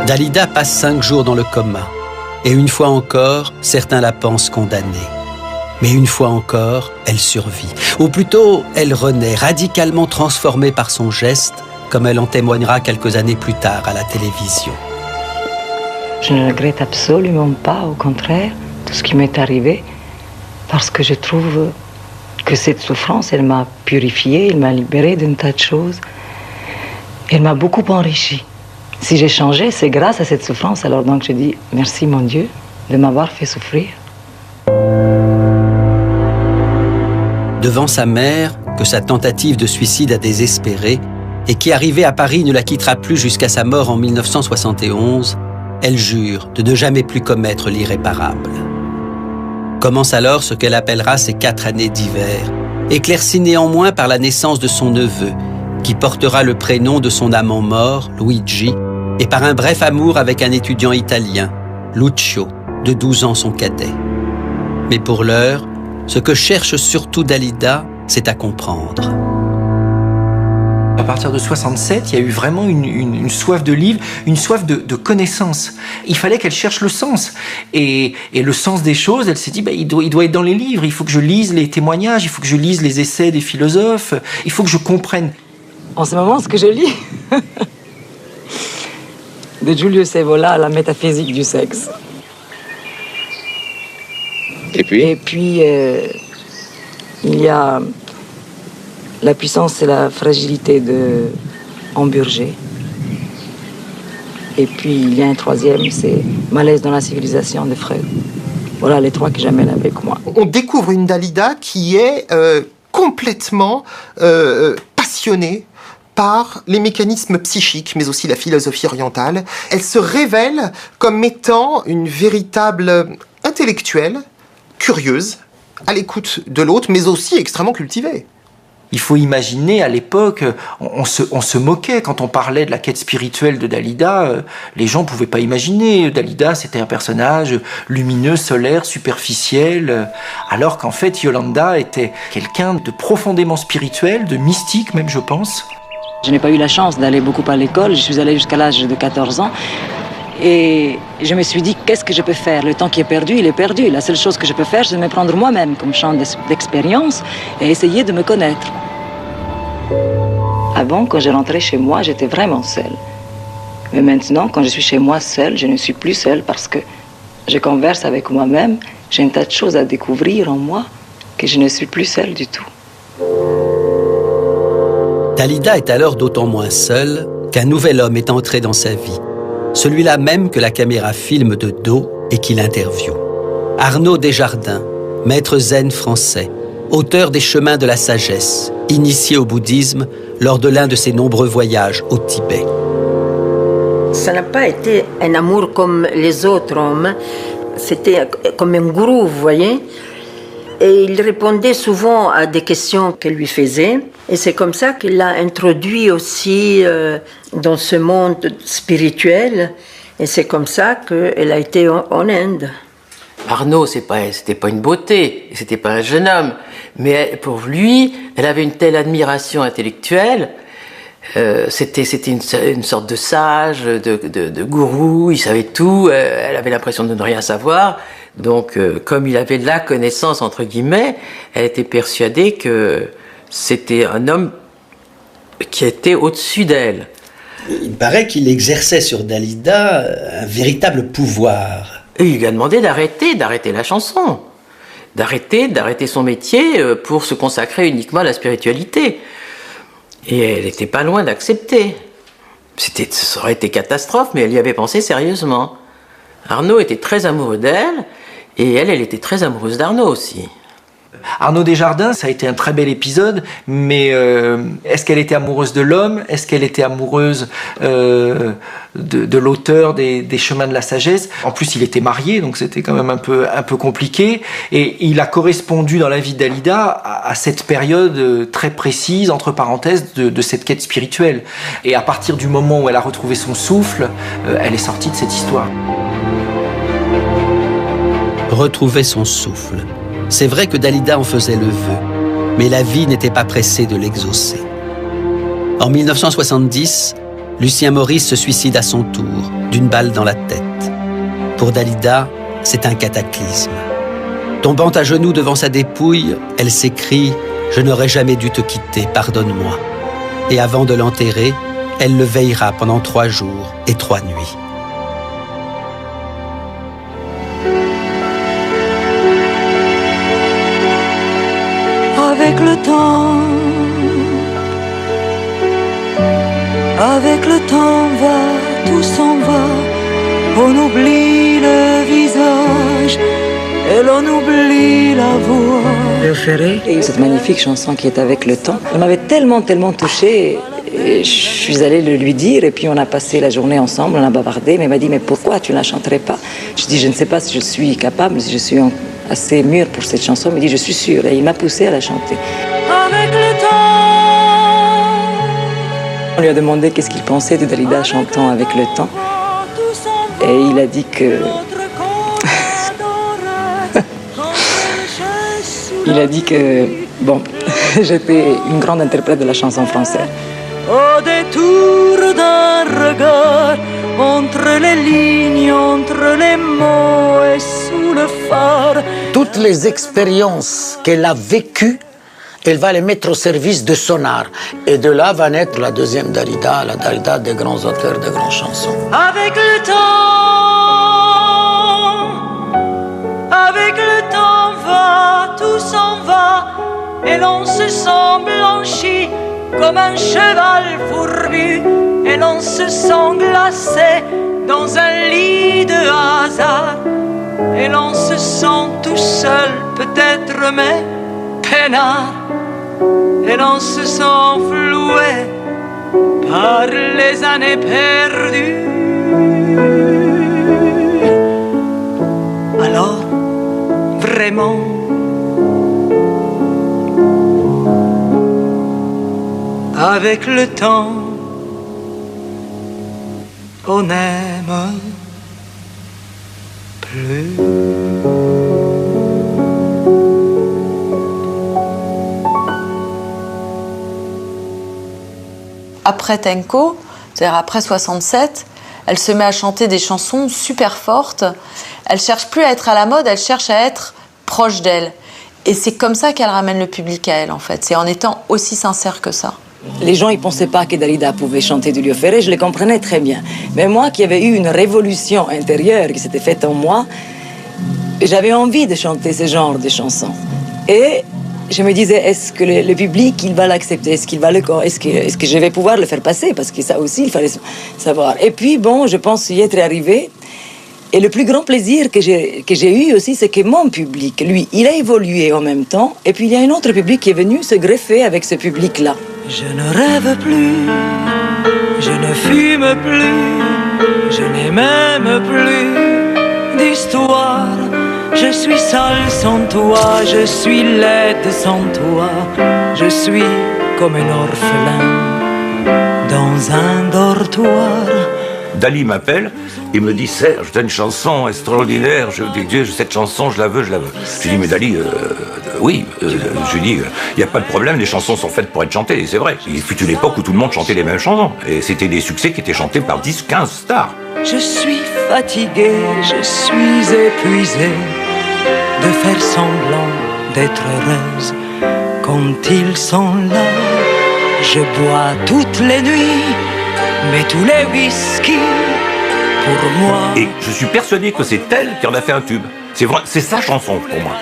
Dalida passe 5 jours dans le coma. Et une fois encore, certains la pensent condamnée. Mais une fois encore, elle survit. Ou plutôt, elle renaît, radicalement transformée par son geste, comme elle en témoignera quelques années plus tard à la télévision. Je ne regrette absolument pas, au contraire, tout ce qui m'est arrivé, parce que je trouve que cette souffrance, elle m'a purifiée, elle m'a libérée d'un tas de choses. Elle m'a beaucoup enrichie. Si j'ai changé, c'est grâce à cette souffrance. Alors donc je dis merci mon Dieu de m'avoir fait souffrir. Devant sa mère, que sa tentative de suicide a désespérée et qui, arrivée à Paris, ne la quittera plus jusqu'à sa mort en 1971, elle jure de ne jamais plus commettre l'irréparable. Commence alors ce qu'elle appellera ses 4 années d'hiver, éclaircies néanmoins par la naissance de son neveu, qui portera le prénom de son amant mort, Luigi, et par un bref amour avec un étudiant italien, Lucio, de 12 ans son cadet. Mais pour l'heure, ce que cherche surtout Dalida, c'est à comprendre. À partir de 67, il y a eu vraiment une soif de livre, une soif de connaissance. Il fallait qu'elle cherche le sens. Et le sens des choses, elle s'est dit, il doit être dans les livres. Il faut que je lise les témoignages, il faut que je lise les essais des philosophes, il faut que je comprenne. En ce moment, ce que je lis, de Julius Evola, La métaphysique du sexe. Et puis, il y a La puissance et la fragilité de Hamburger. Et puis, il y a un 3e, c'est Malaise dans la civilisation de Freud. Voilà les 3 que j'amène avec moi. On découvre une Dalida qui est complètement passionnée par les mécanismes psychiques, mais aussi la philosophie orientale. Elle se révèle comme étant une véritable intellectuelle, curieuse, à l'écoute de l'autre, mais aussi extrêmement cultivée. Il faut imaginer, à l'époque, on se moquait quand on parlait de la quête spirituelle de Dalida. Les gens ne pouvaient pas imaginer. Dalida, c'était un personnage lumineux, solaire, superficiel, alors qu'en fait, Yolanda était quelqu'un de profondément spirituel, de mystique même, je pense. Je n'ai pas eu la chance d'aller beaucoup à l'école. Je suis allée jusqu'à l'âge de 14 ans. Et je me suis dit, qu'est-ce que je peux faire? Le temps qui est perdu, il est perdu. La seule chose que je peux faire, c'est me prendre moi-même comme champ d'expérience et essayer de me connaître. Avant, quand je rentrais chez moi, j'étais vraiment seule. Mais maintenant, quand je suis chez moi seule, je ne suis plus seule parce que je converse avec moi-même. J'ai un tas de choses à découvrir en moi que je ne suis plus seule du tout. Dalida est alors d'autant moins seule qu'un nouvel homme est entré dans sa vie. Celui-là même que la caméra filme de dos et qui l'interviewe. Arnaud Desjardins, maître zen français, auteur des Chemins de la sagesse, initié au bouddhisme lors de l'un de ses nombreux voyages au Tibet. Ça n'a pas été un amour comme les autres hommes, c'était comme un gourou, vous voyez. Et il répondait souvent à des questions qu'elle lui faisait. Et c'est comme ça qu'il l'a introduit aussi dans ce monde spirituel. Et c'est comme ça qu'elle a été en Inde. Arnaud, c'était pas une beauté, c'était pas un jeune homme, mais pour lui, elle avait une telle admiration intellectuelle. C'était une sorte de sage, de gourou, il savait tout, elle avait l'impression de ne rien savoir. Donc, comme il avait la connaissance, entre guillemets, elle était persuadée que c'était un homme qui était au-dessus d'elle. Il paraît qu'il exerçait sur Dalida un véritable pouvoir. Et il lui a demandé d'arrêter la chanson, d'arrêter son métier pour se consacrer uniquement à la spiritualité. Et elle n'était pas loin d'accepter. Ça aurait été catastrophe, mais elle y avait pensé sérieusement. Arnaud était très amoureux d'elle, et elle était très amoureuse d'Arnaud aussi. Arnaud Desjardins, ça a été un très bel épisode, mais est-ce qu'elle était amoureuse de l'homme? Est-ce qu'elle était amoureuse de l'auteur des Chemins de la Sagesse? En plus, il était marié, donc c'était quand même un peu compliqué. Et il a correspondu dans la vie de Dalida à cette période très précise, entre parenthèses, de cette quête spirituelle. Et à partir du moment où elle a retrouvé son souffle, elle est sortie de cette histoire. Retrouver son souffle. C'est vrai que Dalida en faisait le vœu, mais la vie n'était pas pressée de l'exaucer. En 1970, Lucien Maurice se suicide à son tour, d'une balle dans la tête. Pour Dalida, c'est un cataclysme. Tombant à genoux devant sa dépouille, elle s'écrie « Je n'aurais jamais dû te quitter, pardonne-moi ». Et avant de l'enterrer, elle le veillera pendant 3 jours et 3 nuits. Avec le temps va, tout s'en va, on oublie le visage et l'on oublie la voix. Léo Ferré, et cette magnifique chanson qui est Avec le temps, elle m'avait tellement touchée. Et je suis allée le lui dire et puis on a passé la journée ensemble, on a bavardé, mais il m'a dit mais pourquoi tu ne la chanterais pas? Je dis je ne sais pas si je suis capable, si je suis assez mûre pour cette chanson, il me dit je suis sûre et il m'a poussée à la chanter. Avec le temps. On lui a demandé qu'est-ce qu'il pensait de Dalida chantant Avec le temps et il a dit que bon, j'étais une grande interprète de la chanson française. Au détour d'un regard, entre les lignes, entre les mots et sous le phare. Toutes les expériences qu'elle a vécues, elle va les mettre au service de son art. Et de là va naître la deuxième Dalida, la Dalida des grands auteurs, des grandes chansons. Avec le temps va, tout s'en va, et l'on se sent blanchi comme un cheval fourbu, et l'on se sent glacé dans un lit de hasard, et l'on se sent tout seul peut-être mais peinard, et l'on se sent floué par les années perdues. Alors, vraiment, avec le temps, on n'aime plus. Après Tenco, c'est-à-dire après 67, elle se met à chanter des chansons super fortes. Elle cherche plus à être à la mode, elle cherche à être proche d'elle. Et c'est comme ça qu'elle ramène le public à elle, en fait. C'est en étant aussi sincère que ça. Les gens, ils ne pensaient pas que Dalida pouvait chanter du Léo Ferré, je les comprenais très bien. Mais moi, qui avais eu une révolution intérieure qui s'était faite en moi, j'avais envie de chanter ce genre de chansons. Et je me disais, est-ce que le public, il va l'accepter? Est-ce que je vais pouvoir le faire passer? Parce que ça aussi, il fallait savoir. Et puis, bon, je pense y être arrivé. Et le plus grand plaisir que j'ai eu aussi, c'est que mon public, lui, il a évolué en même temps. Et puis, il y a un autre public qui est venu se greffer avec ce public-là. Je ne rêve plus, je ne fume plus, je n'ai même plus d'histoire. Je suis seule sans toi, je suis laide sans toi. Je suis comme un orphelin dans un dortoir. Dali m'appelle et me dit « Serge, t'as une chanson extraordinaire, cette chanson, je la veux. » Je lui dis « Mais Dali, oui. » Je lui dis « Il n'y a pas de problème, les chansons sont faites pour être chantées. » Et c'est vrai. Il fut une époque où tout le monde chantait les mêmes chansons. Et c'était des succès qui étaient chantés par 10, 15 stars. Je suis fatigué, je suis épuisé de faire semblant d'être heureuse. Quand ils sont là, je bois toutes les nuits, mais tous les whisky pour moi. Et je suis persuadé que c'est elle qui en a fait un tube. C'est sa chanson pour moi.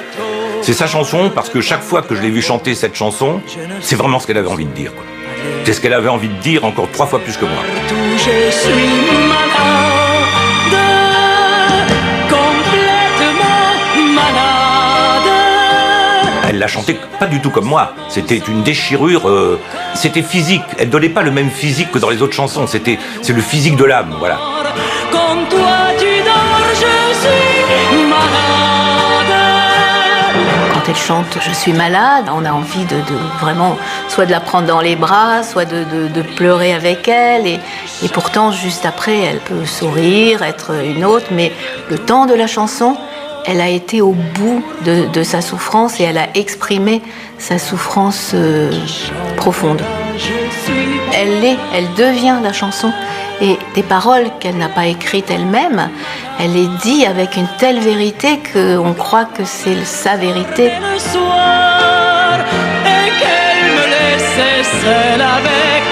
C'est sa chanson parce que chaque fois que je l'ai vue chanter cette chanson, c'est vraiment ce qu'elle avait envie de dire, quoi. C'est ce qu'elle avait envie de dire encore 3 fois plus que moi. Je suis malade, complètement malade. Elle l'a chanté pas du tout comme moi. C'était une déchirure, c'était physique. Elle donnait pas le même physique que dans les autres chansons. C'est le physique de l'âme, voilà. Quand toi tu dors, je suis malade. Quand elle chante « Je suis malade », on a envie de vraiment soit de la prendre dans les bras, soit de pleurer avec elle. Et pourtant, juste après, elle peut sourire, être une autre. Mais le temps de la chanson, elle a été au bout de sa souffrance et elle a exprimé sa souffrance profonde. Elle devient la chanson. Et des paroles qu'elle n'a pas écrites elle-même, elle les dit avec une telle vérité qu'on croit que c'est sa vérité. Le soir, et qu'elle me laissait seule avec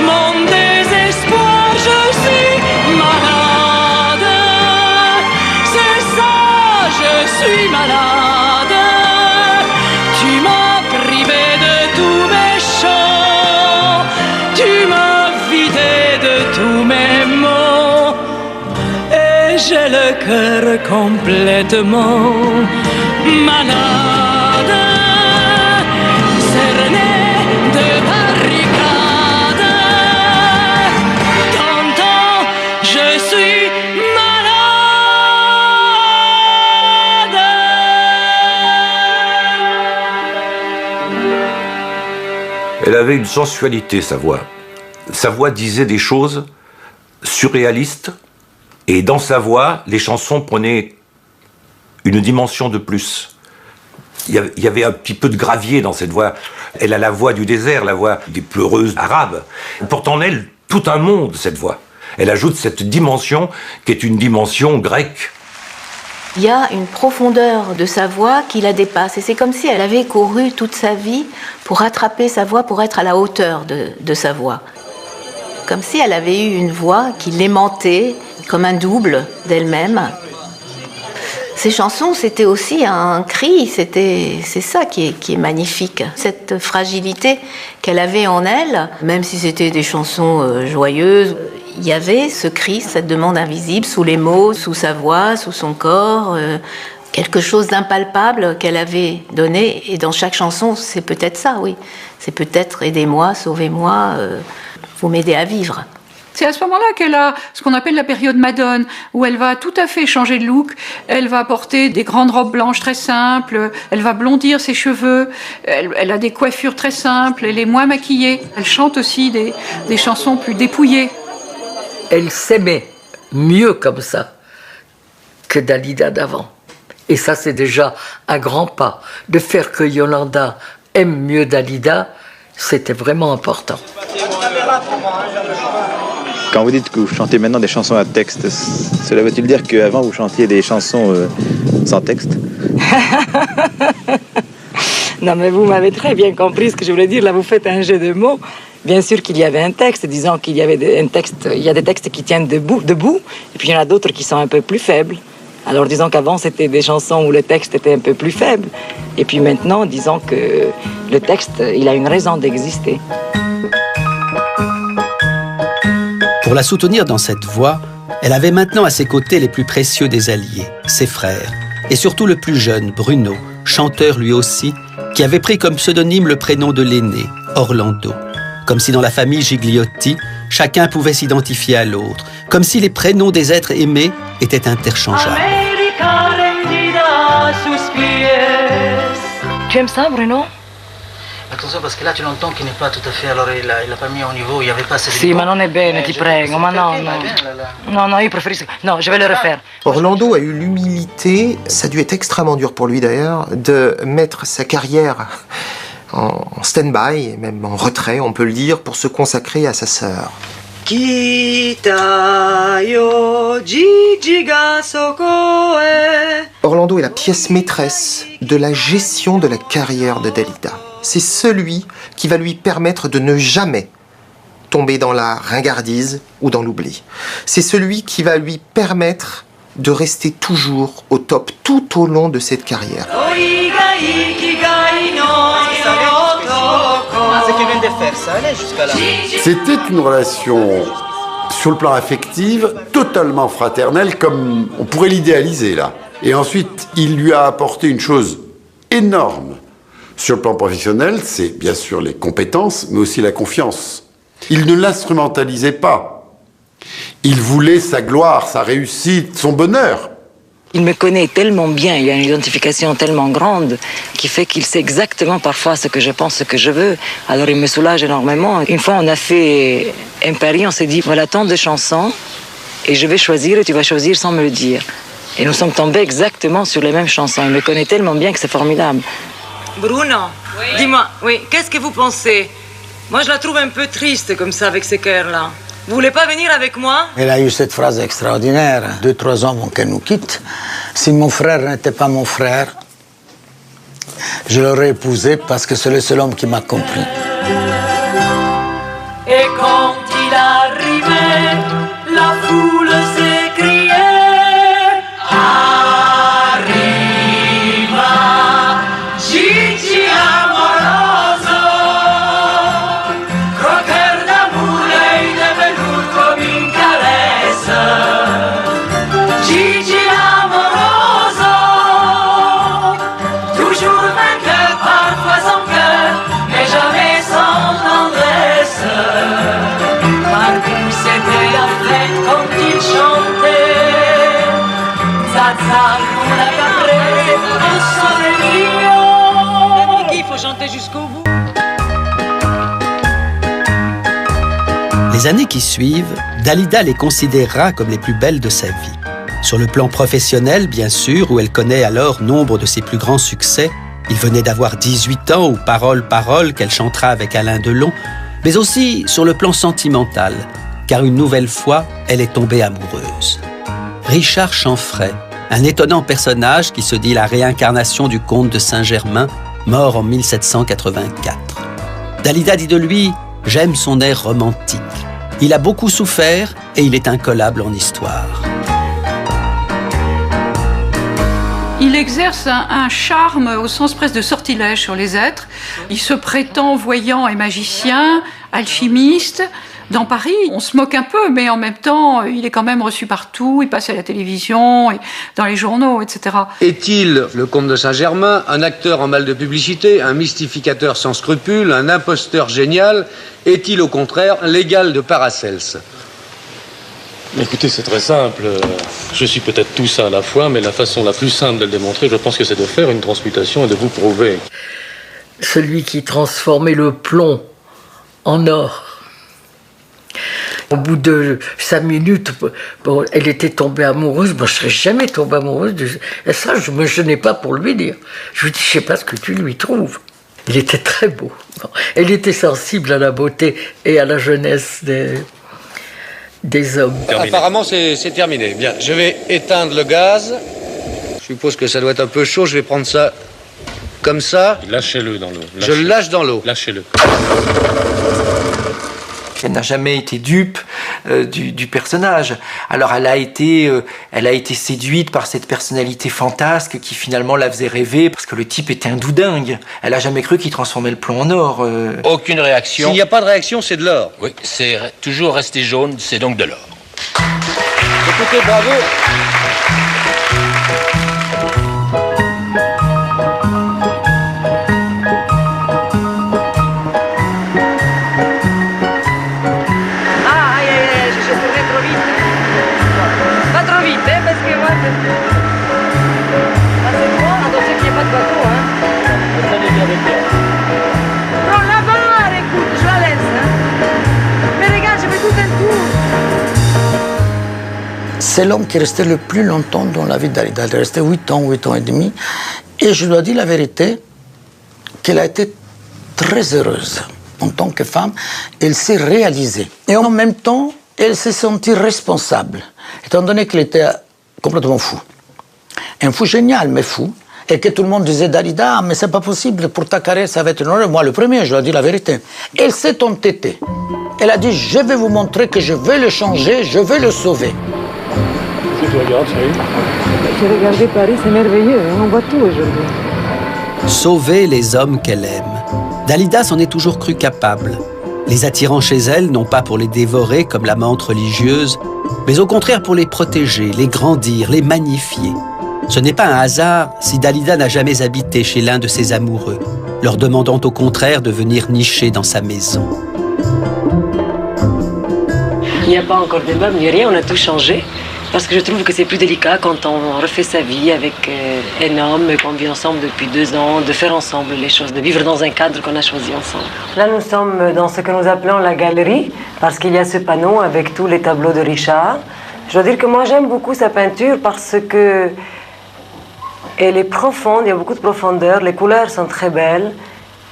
mon désespoir, je suis malade. C'est ça, je suis malade. Tu m'as privé de tous mes chants, tu m'as vidé de tous mes mots, et j'ai le cœur complètement malade, cerné de barricades. T'entends, je suis malade. Elle avait une sensualité, sa voix. Sa voix disait des choses surréalistes, et dans sa voix, les chansons prenaient une dimension de plus. Il y avait un petit peu de gravier dans cette voix. Elle a la voix du désert, la voix des pleureuses arabes. Elle porte en elle tout un monde, cette voix. Elle ajoute cette dimension qui est une dimension grecque. Il y a une profondeur de sa voix qui la dépasse. Et c'est comme si elle avait couru toute sa vie pour rattraper sa voix, pour être à la hauteur de sa voix. Comme si elle avait eu une voix qui l'aimantait comme un double d'elle-même. Ces chansons, c'était aussi un cri, c'est ça qui est magnifique. Cette fragilité qu'elle avait en elle, même si c'était des chansons joyeuses, il y avait ce cri, cette demande invisible, sous les mots, sous sa voix, sous son corps, quelque chose d'impalpable qu'elle avait donné. Et dans chaque chanson, c'est peut-être ça, oui. C'est peut-être « aidez-moi, sauvez-moi, vous m'aidez à vivre ». C'est à ce moment-là qu'elle a ce qu'on appelle la période Madone, où elle va tout à fait changer de look. Elle va porter des grandes robes blanches très simples, elle va blondir ses cheveux, elle a des coiffures très simples, elle est moins maquillée. Elle chante aussi des chansons plus dépouillées. Elle s'aimait mieux comme ça que Dalida d'avant. Et ça, c'est déjà un grand pas. De faire que Yolanda aime mieux Dalida, c'était vraiment important. Quand vous dites que vous chantez maintenant des chansons à texte, cela veut-il dire qu'avant vous chantiez des chansons sans texte? Non mais vous m'avez très bien compris ce que je voulais dire. Là vous faites un jeu de mots. Bien sûr qu'il y avait un texte, disons qu'il y avait un texte, il y a des textes qui tiennent debout, et puis il y en a d'autres qui sont un peu plus faibles. Alors disons qu'avant c'était des chansons où le texte était un peu plus faible, et puis maintenant disons que le texte il a une raison d'exister. Pour la soutenir dans cette voie, elle avait maintenant à ses côtés les plus précieux des alliés, ses frères, et surtout le plus jeune, Bruno, chanteur lui aussi, qui avait pris comme pseudonyme le prénom de l'aîné, Orlando. Comme si dans la famille Gigliotti, chacun pouvait s'identifier à l'autre, comme si les prénoms des êtres aimés étaient interchangeables. Tu aimes ça, Bruno? Attention parce que là tu l'entends qu'il n'est pas tout à fait, alors il a pas mis au niveau, il n'y avait pas assez de Sì, ma non è bene, ti prego, ma no, no. No, no, io preferisco... No, je vais le refaire. Orlando a eu l'humilité, ça a dû être extrêmement dur pour lui d'ailleurs, de mettre sa carrière en stand-by, même en retrait, on peut le dire, pour se consacrer à sa sœur. Orlando est la pièce maîtresse de la gestion de la carrière de Dalida. C'est celui qui va lui permettre de ne jamais tomber dans la ringardise ou dans l'oubli. C'est celui qui va lui permettre de rester toujours au top tout au long de cette carrière. C'était une relation, sur le plan affectif, totalement fraternelle, comme on pourrait l'idéaliser là. Et ensuite, il lui a apporté une chose énorme. Sur le plan professionnel, c'est bien sûr les compétences, mais aussi la confiance. Il ne l'instrumentalisait pas. Il voulait sa gloire, sa réussite, son bonheur. Il me connaît tellement bien, il a une identification tellement grande qui fait qu'il sait exactement parfois ce que je pense, ce que je veux. Alors il me soulage énormément. Une fois, on a fait un pari, on s'est dit, voilà tant de chansons et je vais choisir et tu vas choisir sans me le dire. Et nous sommes tombés exactement sur les mêmes chansons. Il me connaît tellement bien que c'est formidable. Bruno, oui. Dis-moi, oui, qu'est-ce que vous pensez? Moi, je la trouve un peu triste comme ça avec ces cœurs-là. Vous voulez pas venir avec moi? Elle a eu cette phrase extraordinaire, 2-3 ans avant qu'elle nous quitte. Si mon frère n'était pas mon frère, je l'aurais épousé parce que c'est le seul homme qui m'a compris. Et quand il arrivait, la foule s'écriait Arriva Gigi amoroso, croqueur d'amour, l'œil de velours comme une caresse. Gigi amoroso, toujours vainqueur, parfois sans cœur, mais jamais sans tendresse. Partout c'était la fête quand il chantait. Zaza, la cabrée, un soleil. Il faut chanter jusqu'au bout. Les années qui suivent, Dalida les considérera comme les plus belles de sa vie. Sur le plan professionnel, bien sûr, où elle connaît alors nombre de ses plus grands succès. Il venait d'avoir 18 ans, ou Parole, Parole, qu'elle chantera avec Alain Delon, mais aussi sur le plan sentimental, car une nouvelle fois, elle est tombée amoureuse. Richard Chanfray, un étonnant personnage qui se dit la réincarnation du comte de Saint-Germain, mort en 1784. Dalida dit de lui « J'aime son air romantique ». Il a beaucoup souffert et il est incollable en histoire. Il exerce un charme au sens presque de sortilège sur les êtres. Il se prétend voyant et magicien, alchimiste. Dans Paris, on se moque un peu, mais en même temps, il est quand même reçu partout. Il passe à la télévision, et dans les journaux, etc. Est-il, le comte de Saint-Germain, un acteur en mal de publicité, un mystificateur sans scrupules, un imposteur génial? Est-il, au contraire, l'égal de Paracelse? Écoutez, c'est très simple. Je suis peut-être tout ça à la fois, mais la façon la plus simple de le démontrer, je pense que c'est de faire une transmutation et de vous prouver. Celui qui transformait le plomb en or. Au bout de 5 minutes, bon, elle était tombée amoureuse. Moi, je ne serais jamais tombée amoureuse de... Et ça, je ne me gênais pas pour lui dire. Je lui dis, je ne sais pas ce que tu lui trouves. Il était très beau. Bon, elle était sensible à la beauté et à la jeunesse des hommes. Apparemment, c'est terminé. Bien, je vais éteindre le gaz. Je suppose que ça doit être un peu chaud. Je vais prendre ça comme ça. Lâchez-le dans l'eau. Je le lâche dans l'eau. Lâchez-le. Elle n'a jamais été dupe du personnage. Alors elle a été séduite par cette personnalité fantasque qui finalement la faisait rêver parce que le type était un doudingue. Elle a jamais cru qu'il transformait le plomb en or. Aucune réaction. S'il n'y a pas de réaction, c'est de l'or. Oui, c'est toujours resté jaune, c'est donc de l'or. Écoutez, bravo. c'est l'homme qui est resté le plus longtemps dans la vie de Dalida. Elle est restée 8 ans et demi. Et je dois dire la vérité, qu'elle a été très heureuse en tant que femme. Elle s'est réalisée. Et en même temps, elle s'est sentie responsable, étant donné qu'elle était complètement fou. Un fou génial, mais fou. Et que tout le monde disait, Dalida, mais c'est pas possible, pour ta carrière, ça va être énorme. Moi, le premier, je dois dire la vérité. Elle s'est entêtée. Elle a dit, je vais vous montrer que je vais le changer, je vais le sauver. Qu'est-ce que tu regardes, chérie? J'ai regardé Paris, c'est merveilleux, on voit tout aujourd'hui. Sauver les hommes qu'elle aime. Dalida s'en est toujours crue capable, les attirant chez elle, non pas pour les dévorer comme la menthe religieuse, mais au contraire pour les protéger, les grandir, les magnifier. Ce n'est pas un hasard si Dalida n'a jamais habité chez l'un de ses amoureux, leur demandant au contraire de venir nicher dans sa maison. Il n'y a pas encore de meubles ni rien, on a tout changé. Parce que je trouve que c'est plus délicat quand on refait sa vie avec un homme qu'on vit ensemble depuis 2 ans, de faire ensemble les choses, de vivre dans un cadre qu'on a choisi ensemble. Là, nous sommes dans ce que nous appelons la galerie, parce qu'il y a ce panneau avec tous les tableaux de Richard. Je dois dire que moi, j'aime beaucoup sa peinture parce que elle est profonde, il y a beaucoup de profondeur, les couleurs sont très belles,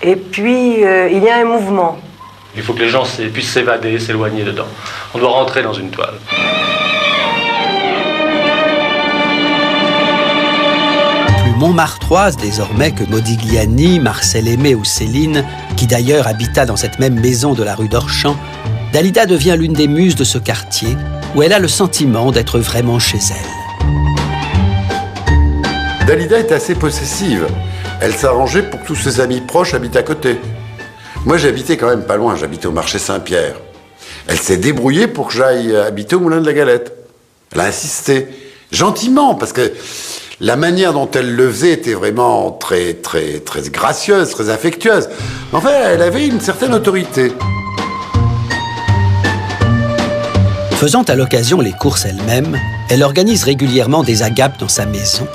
et puis il y a un mouvement. Il faut que les gens puissent s'évader, s'éloigner dedans. On doit rentrer dans une toile. Montmartroise désormais que Modigliani, Marcel Aimé ou Céline, qui d'ailleurs habita dans cette même maison de la rue d'Orchamps, Dalida devient l'une des muses de ce quartier où elle a le sentiment d'être vraiment chez elle. Dalida est assez possessive. Elle s'arrangeait pour que tous ses amis proches habitent à côté. Moi, j'habitais quand même pas loin, j'habitais au marché Saint-Pierre. Elle s'est débrouillée pour que j'aille habiter au Moulin de la Galette. Elle a insisté, gentiment, parce que la manière dont elle le faisait était vraiment très gracieuse, très affectueuse. En fait, elle avait une certaine autorité. Faisant à l'occasion les courses elle-même, elle organise régulièrement des agapes dans sa maison,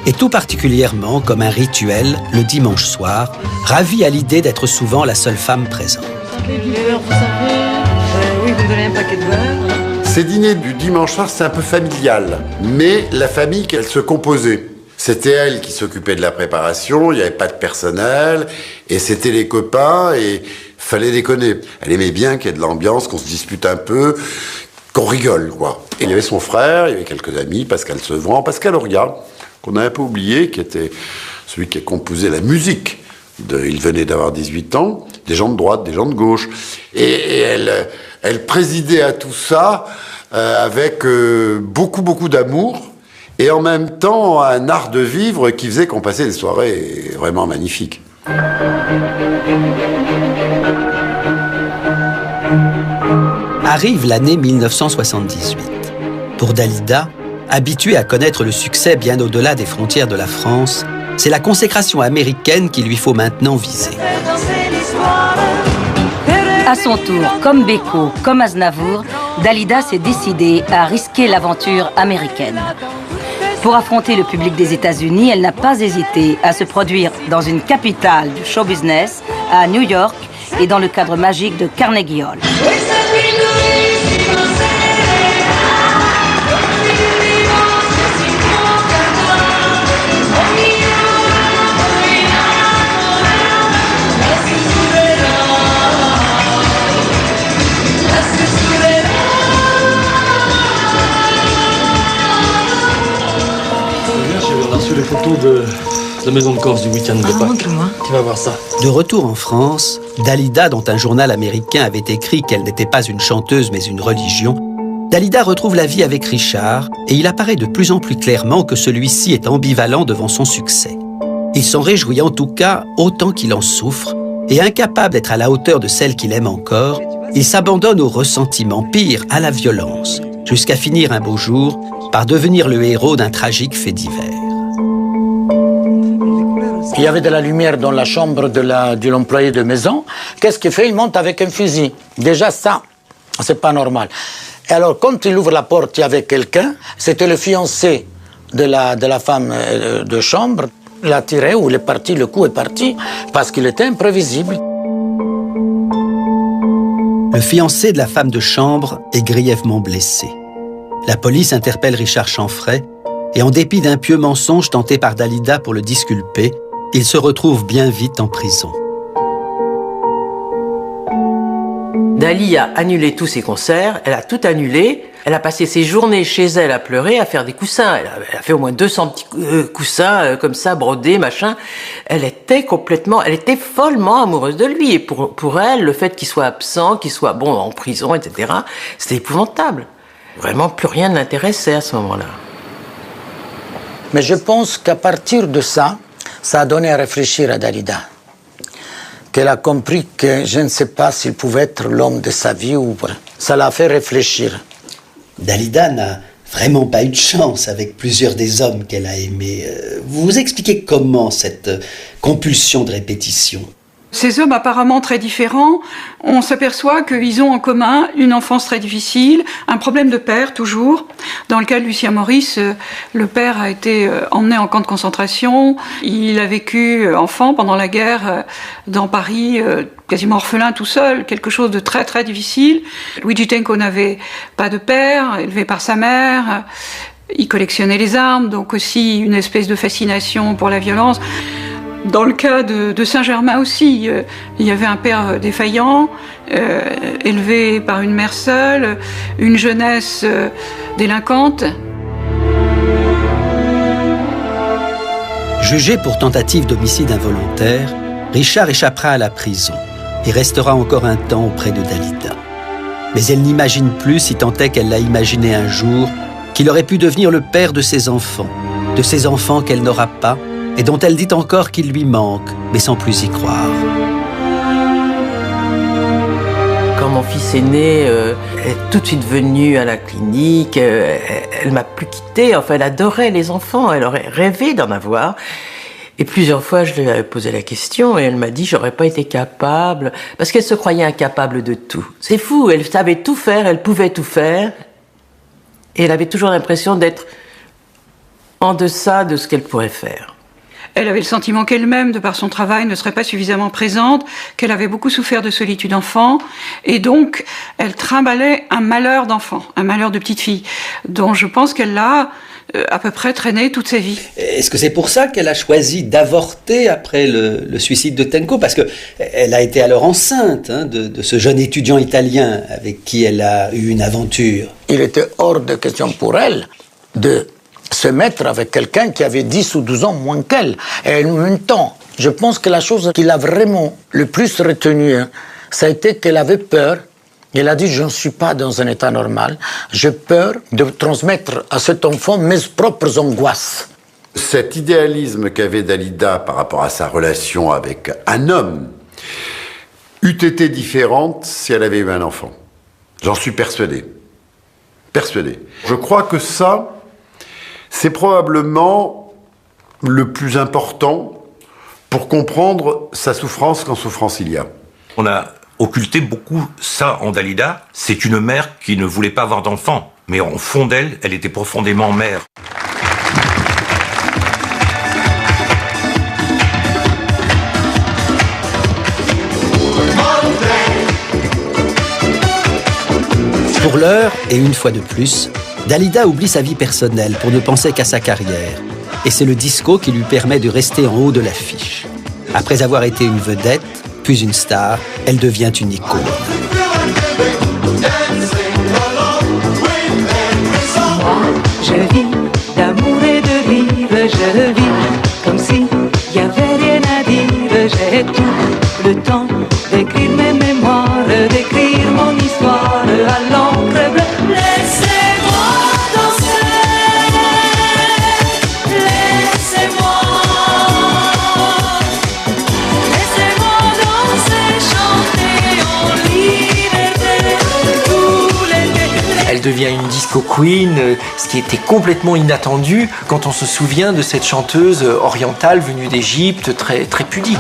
et tout particulièrement comme un rituel, le dimanche soir, ravie à l'idée d'être souvent la seule femme présente. Oui, vous me donnez un paquet de beurre. Ces dîners du dimanche soir, c'est un peu familial. Mais la famille qu'elle se composait, c'était elle qui s'occupait de la préparation, il n'y avait pas de personnel, et c'était les copains, et fallait déconner. Elle aimait bien qu'il y ait de l'ambiance, qu'on se dispute un peu, qu'on rigole, quoi. Et il y avait son frère, il y avait quelques amis, Pascal Sevran, Pascal Auria, qu'on a un peu oublié, qui était celui qui a composé la musique. Il venait d'avoir 18 ans, des gens de droite, des gens de gauche. Et elle présidait à tout ça avec beaucoup d'amour et en même temps un art de vivre qui faisait qu'on passait des soirées vraiment magnifiques. Arrive l'année 1978. Pour Dalida, habituée à connaître le succès bien au-delà des frontières de la France, c'est la consécration américaine qu'il lui faut maintenant viser. À son tour, comme Beko, comme Aznavour, Dalida s'est décidée à risquer l'aventure américaine. Pour affronter le public des États-Unis, elle n'a pas hésité à se produire dans une capitale du show business, à New York, et dans le cadre magique de Carnegie Hall. Les photos de la maison de Corse du week-end de Pâques. Montre-moi. Tu vas voir ça. De retour en France, Dalida, dont un journal américain avait écrit qu'elle n'était pas une chanteuse mais une religion, Dalida retrouve la vie avec Richard et il apparaît de plus en plus clairement que celui-ci est ambivalent devant son succès. Il s'en réjouit en tout cas autant qu'il en souffre et incapable d'être à la hauteur de celle qu'il aime encore, il s'abandonne au ressentiment, pire, à la violence, jusqu'à finir un beau jour par devenir le héros d'un tragique fait divers. Il y avait de la lumière dans la chambre de l'employé de maison. Qu'est-ce qu'il fait? Il monte avec un fusil. Déjà ça, c'est pas normal. Et alors, quand il ouvre la porte, il y avait quelqu'un. C'était le fiancé de la femme de chambre. Il a tiré, ou il est parti, le coup est parti, parce qu'il était imprévisible. Le fiancé de la femme de chambre est grièvement blessé. La police interpelle Richard Chanfray et en dépit d'un pieux mensonge tenté par Dalida pour le disculper, il se retrouve bien vite en prison. Dali a annulé tous ses concerts, elle a tout annulé, elle a passé ses journées chez elle à pleurer, à faire des coussins. Elle a fait au moins 200 petits coussins comme ça, brodés, machin. Elle était follement amoureuse de lui. Et pour elle, le fait qu'il soit absent, qu'il soit en prison, etc., c'était épouvantable. Vraiment, plus rien ne l'intéressait à ce moment-là. Mais je pense qu'à partir de ça, ça a donné à réfléchir à Dalida. Qu'elle a compris que je ne sais pas s'il pouvait être l'homme de sa vie ou pas. Ça l'a fait réfléchir. Dalida n'a vraiment pas eu de chance avec plusieurs des hommes qu'elle a aimés. Vous vous expliquez comment cette compulsion de répétition ? Ces hommes apparemment très différents, on s'aperçoit qu'ils ont en commun une enfance très difficile, un problème de père toujours. Dans le cas de Lucien Maurice, le père a été emmené en camp de concentration. Il a vécu enfant pendant la guerre dans Paris, quasiment orphelin tout seul, quelque chose de très très difficile. Luigi Tenco n'avait pas de père, élevé par sa mère. Il collectionnait les armes, donc aussi une espèce de fascination pour la violence. Dans le cas de Saint-Germain aussi, il y avait un père défaillant, élevé par une mère seule, une jeunesse délinquante. Jugé pour tentative d'homicide involontaire, Richard échappera à la prison et restera encore un temps auprès de Dalida. Mais elle n'imagine plus, si tant est qu'elle l'a imaginé un jour, qu'il aurait pu devenir le père de ses enfants qu'elle n'aura pas, et dont elle dit encore qu'il lui manque, mais sans plus y croire. Quand mon fils est né, elle est tout de suite venue à la clinique, elle m'a plus quittée, enfin elle adorait les enfants, elle aurait rêvé d'en avoir. Et plusieurs fois, je lui ai posé la question et elle m'a dit « j'aurais pas été capable », parce qu'elle se croyait incapable de tout. C'est fou, elle savait tout faire, elle pouvait tout faire, et elle avait toujours l'impression d'être en deçà de ce qu'elle pourrait faire. Elle avait le sentiment qu'elle-même, de par son travail, ne serait pas suffisamment présente, qu'elle avait beaucoup souffert de solitude enfant, et donc elle trimballait un malheur d'enfant, un malheur de petite fille, dont je pense qu'elle l'a à peu près traîné toute sa vie. Est-ce que c'est pour ça qu'elle a choisi d'avorter après le suicide de Tenco ? Parce qu'elle a été alors enceinte de ce jeune étudiant italien avec qui elle a eu une aventure. Il était hors de question pour elle de se mettre avec quelqu'un qui avait 10 ou 12 ans moins qu'elle. Et en même temps, je pense que la chose qui l'a vraiment le plus retenue, ça a été qu'elle avait peur. Elle a dit « je ne suis pas dans un état normal, j'ai peur de transmettre à cet enfant mes propres angoisses ». Cet idéalisme qu'avait Dalida par rapport à sa relation avec un homme eût été différente si elle avait eu un enfant. J'en suis persuadé. Persuadé. Je crois que ça, c'est probablement le plus important pour comprendre sa souffrance quand souffrance il y a. On a occulté beaucoup ça en Dalida. C'est une mère qui ne voulait pas avoir d'enfant, mais au fond d'elle, elle était profondément mère. Pour l'heure, et une fois de plus, Dalida oublie sa vie personnelle pour ne penser qu'à sa carrière. Et c'est le disco qui lui permet de rester en haut de l'affiche. Après avoir été une vedette, puis une star, elle devient une icône. Je vis d'amour et de rire, je vis comme s'il n'y avait rien à dire. J'ai tout le temps d'écrire mes mémoires, d'écrire mon histoire à l'encre bleue. Laissez-moi danser, laissez-moi danser, chanter en liberté tout l'été. Elle devient une disco queen, ce qui était complètement inattendu quand on se souvient de cette chanteuse orientale venue d'Égypte, très, très pudique.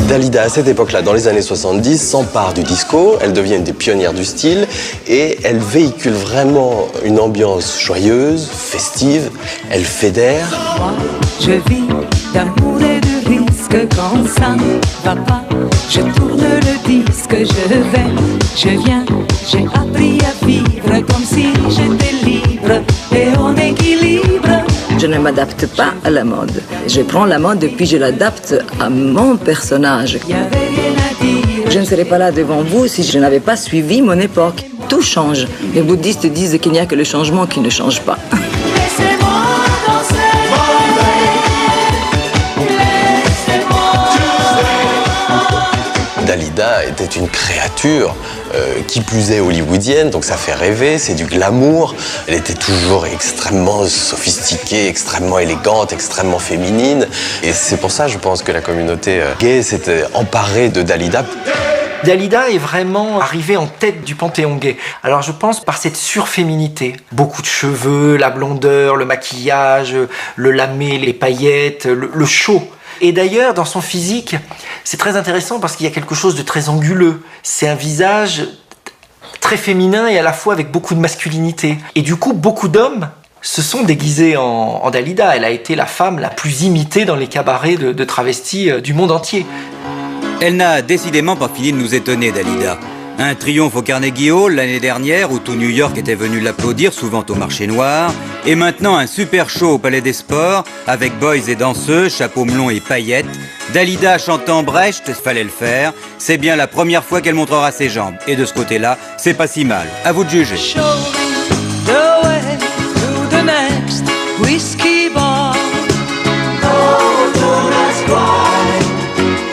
Dalida, à cette époque-là, dans les années 70, s'empare du disco, elle devient une des pionnières du style et elle véhicule vraiment une ambiance joyeuse, festive, elle fédère. Moi, je vis d'amour et de risque quand ça ne va pas. Je tourne le disque, je vais, je viens, j'ai appris à ne m'adapte pas à la mode. Je prends la mode et puis je l'adapte à mon personnage. Je ne serais pas là devant vous si je n'avais pas suivi mon époque. Tout change. Les bouddhistes disent qu'il n'y a que le changement qui ne change pas. Dalida était une créature qui plus est hollywoodienne, donc ça fait rêver, c'est du glamour. Elle était toujours extrêmement sophistiquée, extrêmement élégante, extrêmement féminine. Et c'est pour ça, je pense, que la communauté gay s'était emparée de Dalida. Dalida est vraiment arrivée en tête du panthéon gay. Alors je pense par cette surféminité. Beaucoup de cheveux, la blondeur, le maquillage, le lamé, les paillettes, le show. Et d'ailleurs, dans son physique, c'est très intéressant parce qu'il y a quelque chose de très anguleux. C'est un visage très féminin et à la fois avec beaucoup de masculinité. Et du coup, beaucoup d'hommes se sont déguisés en Dalida. Elle a été la femme la plus imitée dans les cabarets de travestis du monde entier. Elle n'a décidément pas fini de nous étonner, Dalida. Un triomphe au Carnegie Hall l'année dernière où tout New York était venu l'applaudir, souvent au marché noir. Et maintenant un super show au Palais des Sports avec boys et danseuses, chapeaux melons et paillettes. Dalida chantant Brecht, fallait le faire. C'est bien la première fois qu'elle montrera ses jambes. Et de ce côté-là, c'est pas si mal. À vous de juger. Show me the way to the next whiskey bar. Oh, don't ask why.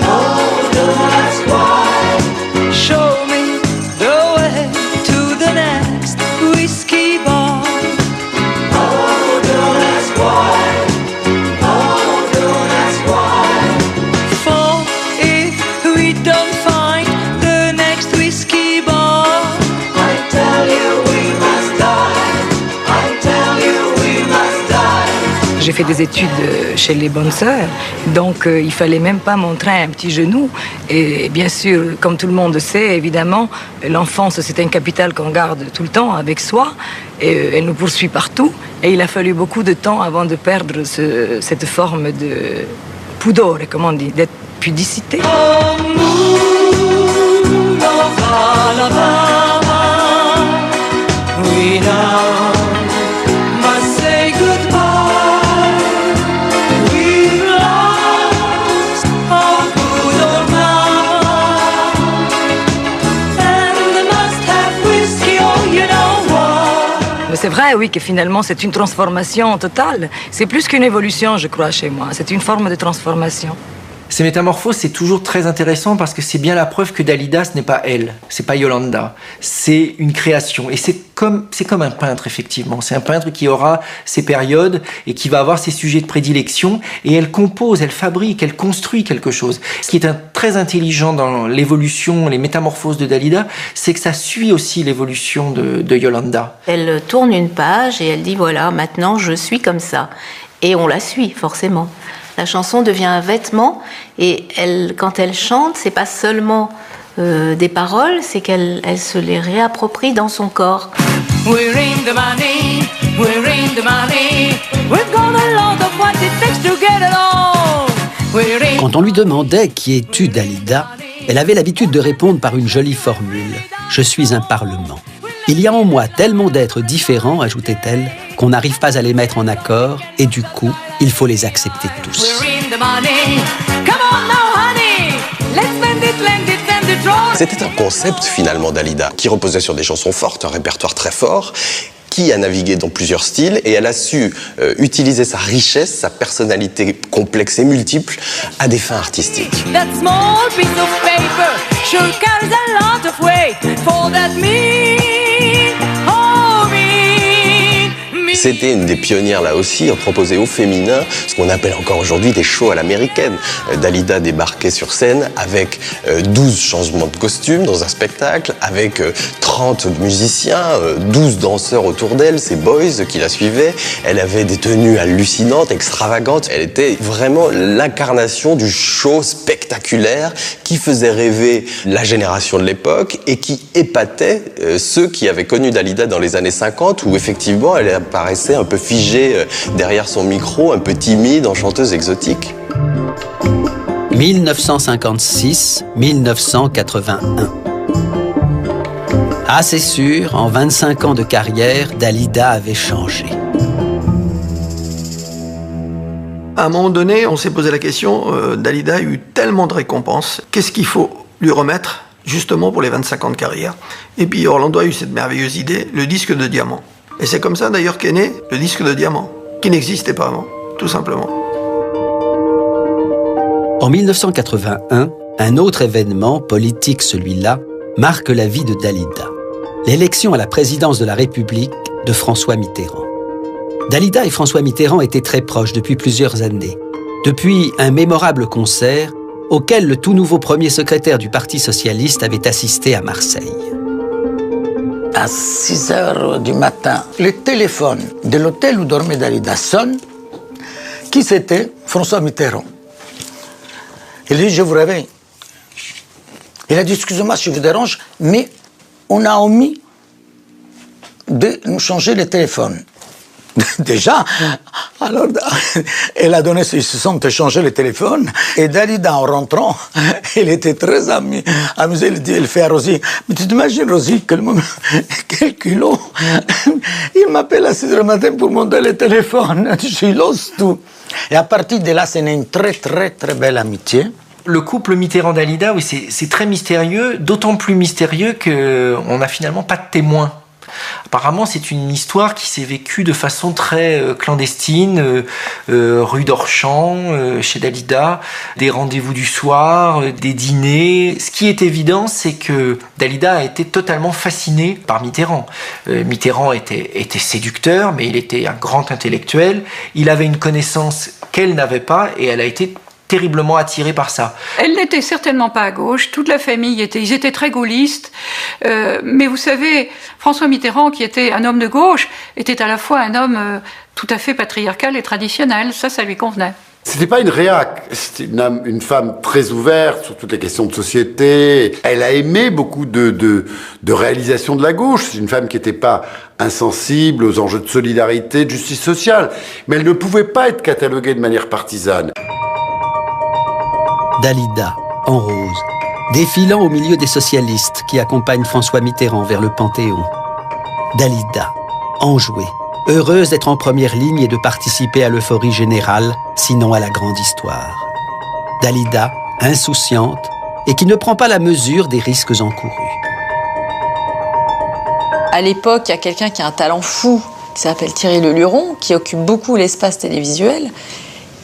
Oh, don't ask why. Show me the way to the next whiskey bar. Oh, don't ask why. Oh, don't ask why. For if we don't find the next whiskey bar, I tell you we must die. I tell you we must die. J'ai fait des études chez les bonnes sœurs, donc il fallait même pas montrer un petit genou. Et bien sûr, comme tout le monde sait, évidemment, l'enfance c'est un capital qu'on garde tout le temps avec soi, et elle nous poursuit partout. Et il a fallu beaucoup de temps avant de perdre cette forme de pudore, comment on dit, d'être pudicité. Oh, moon of Alabama, we now must say goodbye. We've lost our good old mama, and must have whiskey, oh, you know why. Mais c'est vrai, oui, que finalement c'est une transformation totale. C'est plus qu'une évolution, je crois, chez moi. C'est une forme de transformation. Ces métamorphoses, c'est toujours très intéressant parce que c'est bien la preuve que Dalida, ce n'est pas elle, c'est pas Yolanda, c'est une création. Et c'est comme un peintre, effectivement. C'est un peintre qui aura ses périodes et qui va avoir ses sujets de prédilection. Et elle compose, elle fabrique, elle construit quelque chose. Ce qui est très intelligent dans l'évolution, les métamorphoses de Dalida, c'est que ça suit aussi l'évolution de Yolanda. Elle tourne une page et elle dit voilà, maintenant je suis comme ça. Et on la suit, forcément. La chanson devient un vêtement et quand elle chante, c'est pas seulement des paroles, c'est qu'elle se les réapproprie dans son corps. We're in the money, we're in the money, we've got a lot of what it takes to get along. We're in... Quand on lui demandait qui es-tu, Dalida, elle avait l'habitude de répondre par une jolie formule. Je suis un parlement. Il y a en moi tellement d'êtres différents, ajoutait-elle, qu'on n'arrive pas à les mettre en accord, et du coup, il faut les accepter tous. C'était un concept finalement Dalida, qui reposait sur des chansons fortes, un répertoire très fort, qui a navigué dans plusieurs styles, et elle a su utiliser sa richesse, sa personnalité complexe et multiple à des fins artistiques. That small piece of paper sure carries a lot of weight for that me, oh me. C'était une des pionnières là aussi à proposer au féminin ce qu'on appelle encore aujourd'hui des shows à l'américaine. Dalida débarquait sur scène avec 12 changements de costume dans un spectacle, avec 30 musiciens, 12 danseurs autour d'elle, ses boys qui la suivaient. Elle avait des tenues hallucinantes, extravagantes. Elle était vraiment l'incarnation du show spectaculaire qui faisait rêver la génération de l'époque et qui épatait ceux qui avaient connu Dalida dans les années 50 où effectivement elle apparaissait un peu figée derrière son micro, un peu timide, en chanteuse exotique. 1956-1981. Ah, c'est sûr, en 25 ans de carrière, Dalida avait changé. À un moment donné, on s'est posé la question, Dalida a eu tellement de récompenses, qu'est-ce qu'il faut lui remettre justement pour les 25 ans de carrière? Et puis Orlando a eu cette merveilleuse idée, le disque de diamant. Et c'est comme ça d'ailleurs qu'est né le disque de diamant, qui n'existait pas avant, tout simplement. En 1981, un autre événement, politique celui-là, marque la vie de Dalida. L'élection à la présidence de la République de François Mitterrand. Dalida et François Mitterrand étaient très proches depuis plusieurs années, depuis un mémorable concert auquel le tout nouveau premier secrétaire du Parti socialiste avait assisté à Marseille. À 6 heures du matin, le téléphone de l'hôtel où dormait Dalida sonne. Qui c'était? François Mitterrand. Il dit, je vous réveille. Il a dit, excusez-moi si je vous dérange, mais on a omis de nous changer le téléphone. Déjà, alors, elle a donné, ils se sont échangés le téléphone, et Dalida, en rentrant, elle était très amusée, elle fait à Rosie, mais tu t'imagines, Rosie, quel culot, il m'appelle à 6 heures du matin pour monter le téléphone, je lance tout. Et à partir de là, c'est une très, très, très belle amitié. Le couple Mitterrand-Dalida, oui, c'est très mystérieux, d'autant plus mystérieux qu'on n'a finalement pas de témoins. Apparemment, c'est une histoire qui s'est vécue de façon très clandestine, rue d'Orchamps, chez Dalida, des rendez-vous du soir, des dîners. Ce qui est évident, c'est que Dalida a été totalement fascinée par Mitterrand. Mitterrand était séducteur, mais il était un grand intellectuel. Il avait une connaissance qu'elle n'avait pas, et elle a été terriblement attirée par ça. Elle n'était certainement pas à gauche, toute la famille ils étaient très gaullistes, mais vous savez, François Mitterrand, qui était un homme de gauche, était à la fois un homme tout à fait patriarcal et traditionnel, ça lui convenait. C'était pas une réac, c'était une femme très ouverte sur toutes les questions de société. Elle a aimé beaucoup de réalisations de la gauche. C'est une femme qui n'était pas insensible aux enjeux de solidarité, de justice sociale. Mais elle ne pouvait pas être cataloguée de manière partisane. Dalida, en rose, défilant au milieu des socialistes qui accompagnent François Mitterrand vers le Panthéon. Dalida, enjouée, heureuse d'être en première ligne et de participer à l'euphorie générale, sinon à la grande histoire. Dalida, insouciante et qui ne prend pas la mesure des risques encourus. À l'époque, il y a quelqu'un qui a un talent fou, qui s'appelle Thierry Le Luron, qui occupe beaucoup l'espace télévisuel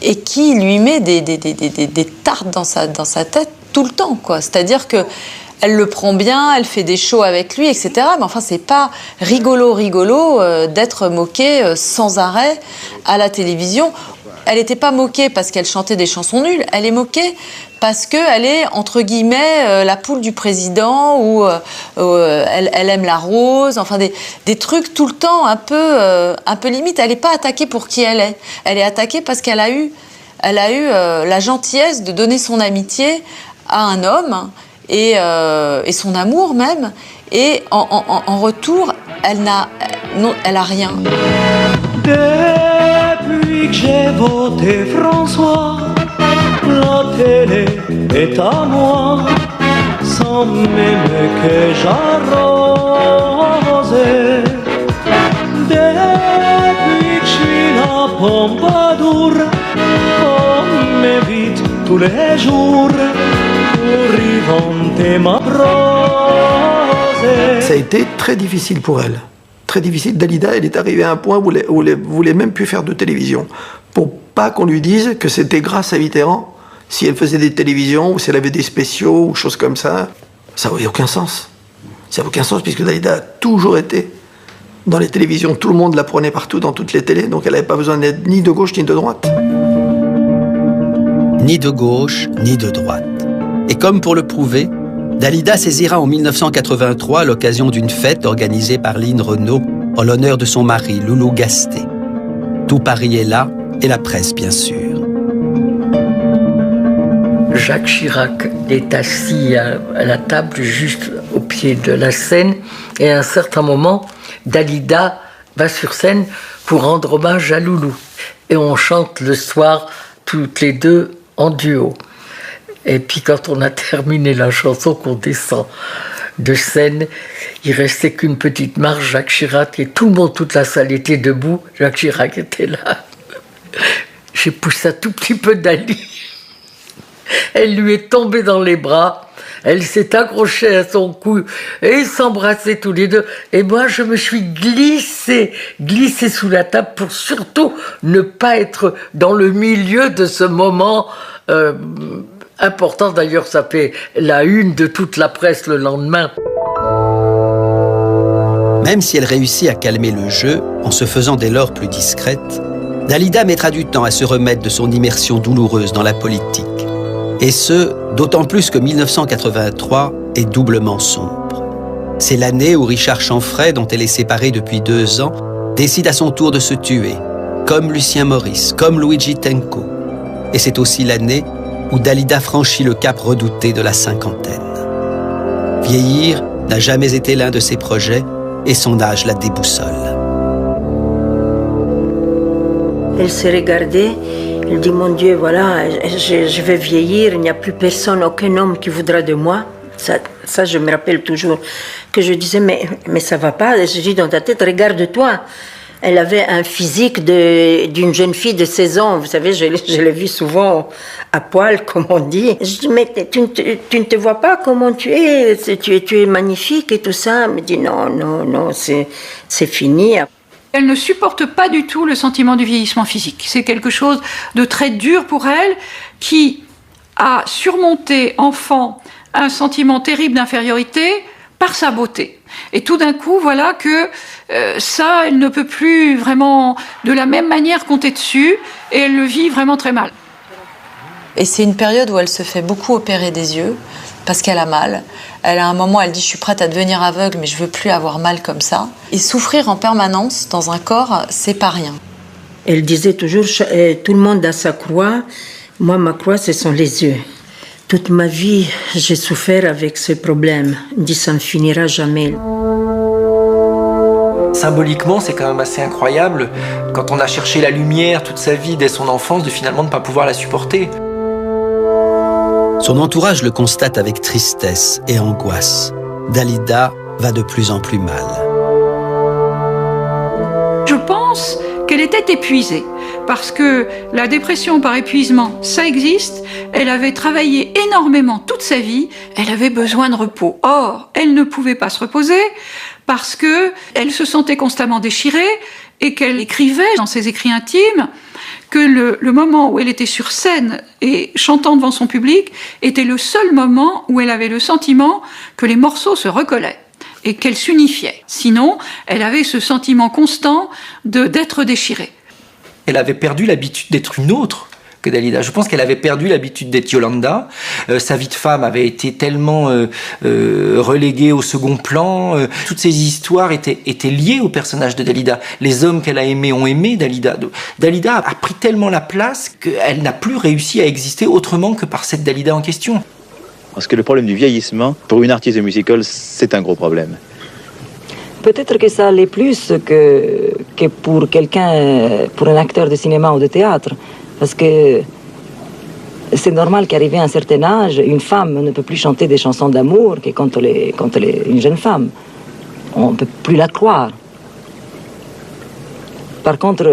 et qui lui met des tartes dans sa tête tout le temps, quoi. C'est-à-dire que elle le prend bien, elle fait des shows avec lui, etc. Mais enfin, c'est pas rigolo d'être moquée sans arrêt à la télévision. Elle n'était pas moquée parce qu'elle chantait des chansons nulles. Elle est moquée parce qu'elle est, entre guillemets, la poule du président, ou elle aime la rose, enfin des trucs tout le temps un peu limite. Elle n'est pas attaquée pour qui elle est. Elle est attaquée parce qu'elle a eu la gentillesse de donner son amitié à un homme, et son amour même, et en retour, elle n'a rien. Depuis que j'ai voté François, la télé est à moi, sans même que j'arrose. Depuis que je suis la Pompadour, on m'invite tous les jours pour y vanter ma prose. Ça a été très difficile pour elle. Très difficile. Dalida, elle est arrivée à un point où elle voulait même plus faire de télévision. Pour pas qu'on lui dise que c'était grâce à Mitterrand, si elle faisait des télévisions, ou si elle avait des spéciaux, ou choses comme ça. Ça n'avait aucun sens. Ça n'a aucun sens, puisque Dalida a toujours été dans les télévisions. Tout le monde la prenait partout, dans toutes les télés, donc elle n'avait pas besoin d'être ni de gauche ni de droite. Ni de gauche, ni de droite. Et comme pour le prouver, Dalida saisira en 1983 l'occasion d'une fête organisée par Line Renaud en l'honneur de son mari, Loulou Gasté. Tout Paris est là, et la presse, bien sûr. Jacques Chirac est assis à la table juste au pied de la scène, et à un certain moment, Dalida va sur scène pour rendre hommage à Loulou. Et on chante le soir, toutes les deux, en duo. Et puis quand on a terminé la chanson, qu'on descend de scène, il restait qu'une petite marche, Jacques Chirac, et tout le monde, toute la salle était debout, Jacques Chirac était là. j'ai poussé un tout petit peu Dali. Elle lui est tombée dans les bras. Elle s'est accrochée à son cou et ils s'embrassaient tous les deux. Et moi, je me suis glissée sous la table pour surtout ne pas être dans le milieu de ce moment important. D'ailleurs, ça fait la une de toute la presse le lendemain. Même si elle réussit à calmer le jeu, en se faisant dès lors plus discrète, Dalida mettra du temps à se remettre de son immersion douloureuse dans la politique. Et ce, d'autant plus que 1983 est doublement sombre. C'est l'année où Richard Chanfray, dont elle est séparée depuis 2 ans, décide à son tour de se tuer, comme Lucien Maurice, comme Luigi Tenco. Et c'est aussi l'année où Dalida franchit le cap redouté de la cinquantaine. Vieillir n'a jamais été l'un de ses projets, et son âge la déboussole. Elle s'est regardée, elle dit, mon Dieu, voilà, je vais vieillir, il n'y a plus personne, aucun homme qui voudra de moi. Ça, je me rappelle toujours que je disais, mais ça va pas. Je dis dans ta tête, regarde-toi. Elle avait un physique d'une jeune fille de 16 ans. Vous savez, je l'ai vue souvent à poil, comme on dit. Je dis, mais tu ne te vois pas comment tu es. Tu es magnifique et tout ça. Elle me dit, non, c'est fini. Elle ne supporte pas du tout le sentiment du vieillissement physique. C'est quelque chose de très dur pour elle, qui a surmonté, enfant, un sentiment terrible d'infériorité par sa beauté. Et tout d'un coup, voilà que ça, elle ne peut plus vraiment, de la même manière, compter dessus, et elle le vit vraiment très mal. Et c'est une période où elle se fait beaucoup opérer des yeux, parce qu'elle a mal. Elle, à un moment, elle dit « je suis prête à devenir aveugle, mais je veux plus avoir mal comme ça ». Et souffrir en permanence dans un corps, c'est pas rien. Elle disait toujours « tout le monde a sa croix, moi ma croix, ce sont les yeux ». Toute ma vie, j'ai souffert avec ce problème. Elle dit « ça ne finira jamais ». Symboliquement, c'est quand même assez incroyable, quand on a cherché la lumière toute sa vie, dès son enfance, de finalement ne pas pouvoir la supporter. Son entourage le constate avec tristesse et angoisse. Dalida va de plus en plus mal. Je pense qu'elle était épuisée, parce que la dépression par épuisement, ça existe. Elle avait travaillé énormément toute sa vie, elle avait besoin de repos. Or, elle ne pouvait pas se reposer, parce qu'elle se sentait constamment déchirée, et qu'elle écrivait dans ses écrits intimes que le moment où elle était sur scène et chantant devant son public était le seul moment où elle avait le sentiment que les morceaux se recollaient et qu'elle s'unifiait. Sinon, elle avait ce sentiment constant d'être déchirée. Elle avait perdu l'habitude d'être une autre que Dalida. Je pense qu'elle avait perdu l'habitude d'être Yolanda. Sa vie de femme avait été tellement reléguée au second plan. Toutes ces histoires étaient liées au personnage de Dalida. Les hommes qu'elle a aimés ont aimé Dalida. Dalida a pris tellement la place qu'elle n'a plus réussi à exister autrement que par cette Dalida en question. Parce que le problème du vieillissement, pour une artiste musicale, c'est un gros problème. Peut-être que ça l'est plus que pour quelqu'un, pour un acteur de cinéma ou de théâtre. Parce que c'est normal qu'arrivé à un certain âge, une femme ne peut plus chanter des chansons d'amour que quand elle est une jeune femme. On ne peut plus la croire. Par contre,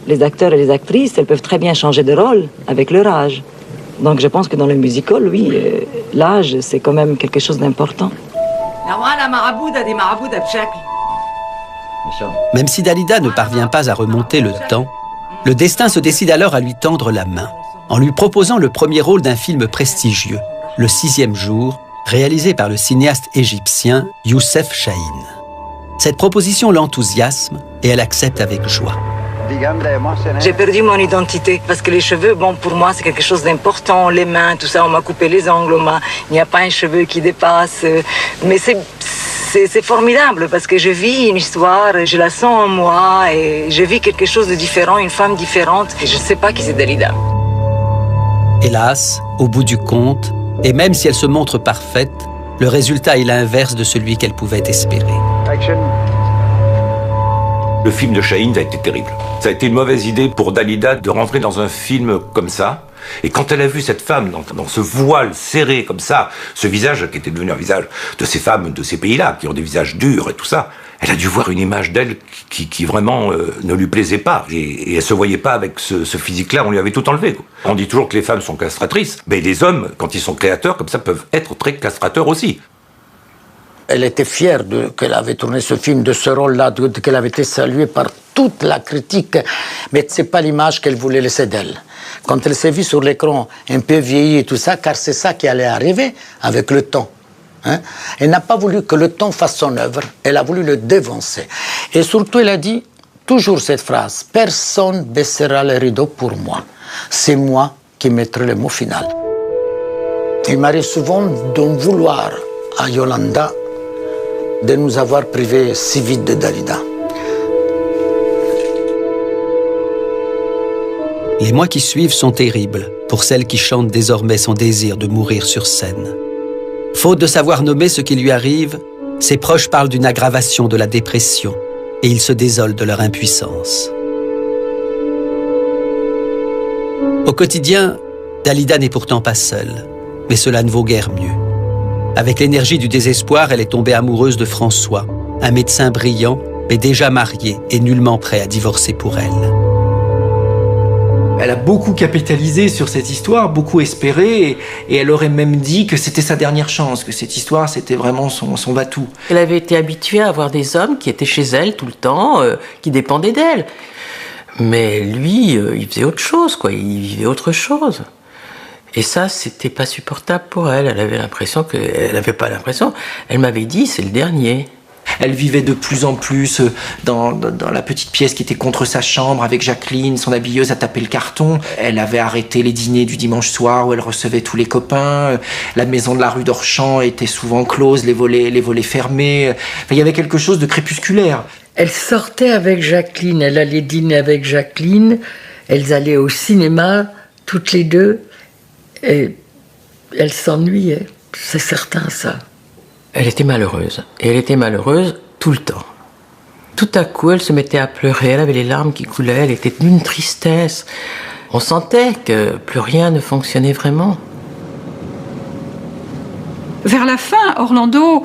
les acteurs et les actrices, elles peuvent très bien changer de rôle avec leur âge. Donc je pense que dans le musical, oui, l'âge, c'est quand même quelque chose d'important. Même si Dalida ne parvient pas à remonter le temps, le destin se décide alors à lui tendre la main, en lui proposant le premier rôle d'un film prestigieux, Le 6e jour, réalisé par le cinéaste égyptien Youssef Chahine. Cette proposition l'enthousiasme et elle accepte avec joie. J'ai perdu mon identité parce que les cheveux, bon, pour moi, c'est quelque chose d'important. Les mains, tout ça, on m'a coupé les ongles, il n'y a pas un cheveu qui dépasse. Mais c'est formidable parce que je vis une histoire, je la sens en moi et je vis quelque chose de différent, une femme différente. Et je ne sais pas qui c'est Dalida. Hélas, au bout du compte, et même si elle se montre parfaite, le résultat est l'inverse de celui qu'elle pouvait espérer. Le film de Chahine a été terrible. Ça a été une mauvaise idée pour Dalida de rentrer dans un film comme ça. Et quand elle a vu cette femme dans ce voile serré comme ça, ce visage qui était devenu un visage de ces femmes de ces pays-là, qui ont des visages durs et tout ça, elle a dû voir une image d'elle qui vraiment ne lui plaisait pas. Et elle se voyait pas avec ce physique-là, on lui avait tout enlevé, quoi. On dit toujours que les femmes sont castratrices, mais les hommes, quand ils sont créateurs, comme ça, peuvent être très castrateurs aussi. Elle était fière qu'elle avait tourné ce film, de ce rôle-là, qu'elle avait été saluée par toute la critique, mais c'est pas l'image qu'elle voulait laisser d'elle. Quand elle s'est vue sur l'écran, un peu vieillie et tout ça, car c'est ça qui allait arriver avec le temps. Hein? Elle n'a pas voulu que le temps fasse son œuvre, elle a voulu le dévancer. Et surtout, elle a dit toujours cette phrase, « Personne baissera le rideau pour moi. C'est moi qui mettrai le mot final. » Il m'arrive souvent d'en vouloir à Yolanda de nous avoir privés si vite de Dalida. Les mois qui suivent sont terribles pour celle qui chante désormais son désir de mourir sur scène. Faute de savoir nommer ce qui lui arrive, ses proches parlent d'une aggravation de la dépression et ils se désolent de leur impuissance. Au quotidien, Dalida n'est pourtant pas seule, mais cela ne vaut guère mieux. Avec l'énergie du désespoir, elle est tombée amoureuse de François, un médecin brillant, mais déjà marié et nullement prêt à divorcer pour elle. Elle a beaucoup capitalisé sur cette histoire, beaucoup espéré, et elle aurait même dit que c'était sa dernière chance, que cette histoire, c'était vraiment son va-tout. Elle avait été habituée à avoir des hommes qui étaient chez elle tout le temps, qui dépendaient d'elle. Mais lui, il faisait autre chose, quoi. Il vivait autre chose. Et ça, c'était pas supportable pour elle. Elle avait l'impression que... Elle n'avait pas l'impression. Elle m'avait dit, c'est le dernier. Elle vivait de plus en plus dans la petite pièce qui était contre sa chambre avec Jacqueline, son habilleuse, à taper le carton. Elle avait arrêté les dîners du dimanche soir où elle recevait tous les copains. La maison de la rue d'Orchamps était souvent close, les volets fermés. Enfin, il y avait quelque chose de crépusculaire. Elle sortait avec Jacqueline, elle allait dîner avec Jacqueline, elles allaient au cinéma, toutes les deux, et elle s'ennuyait, c'est certain ça. Elle était malheureuse, et elle était malheureuse tout le temps. Tout à coup, elle se mettait à pleurer, elle avait les larmes qui coulaient, elle était d'une tristesse. On sentait que plus rien ne fonctionnait vraiment. Vers la fin, Orlando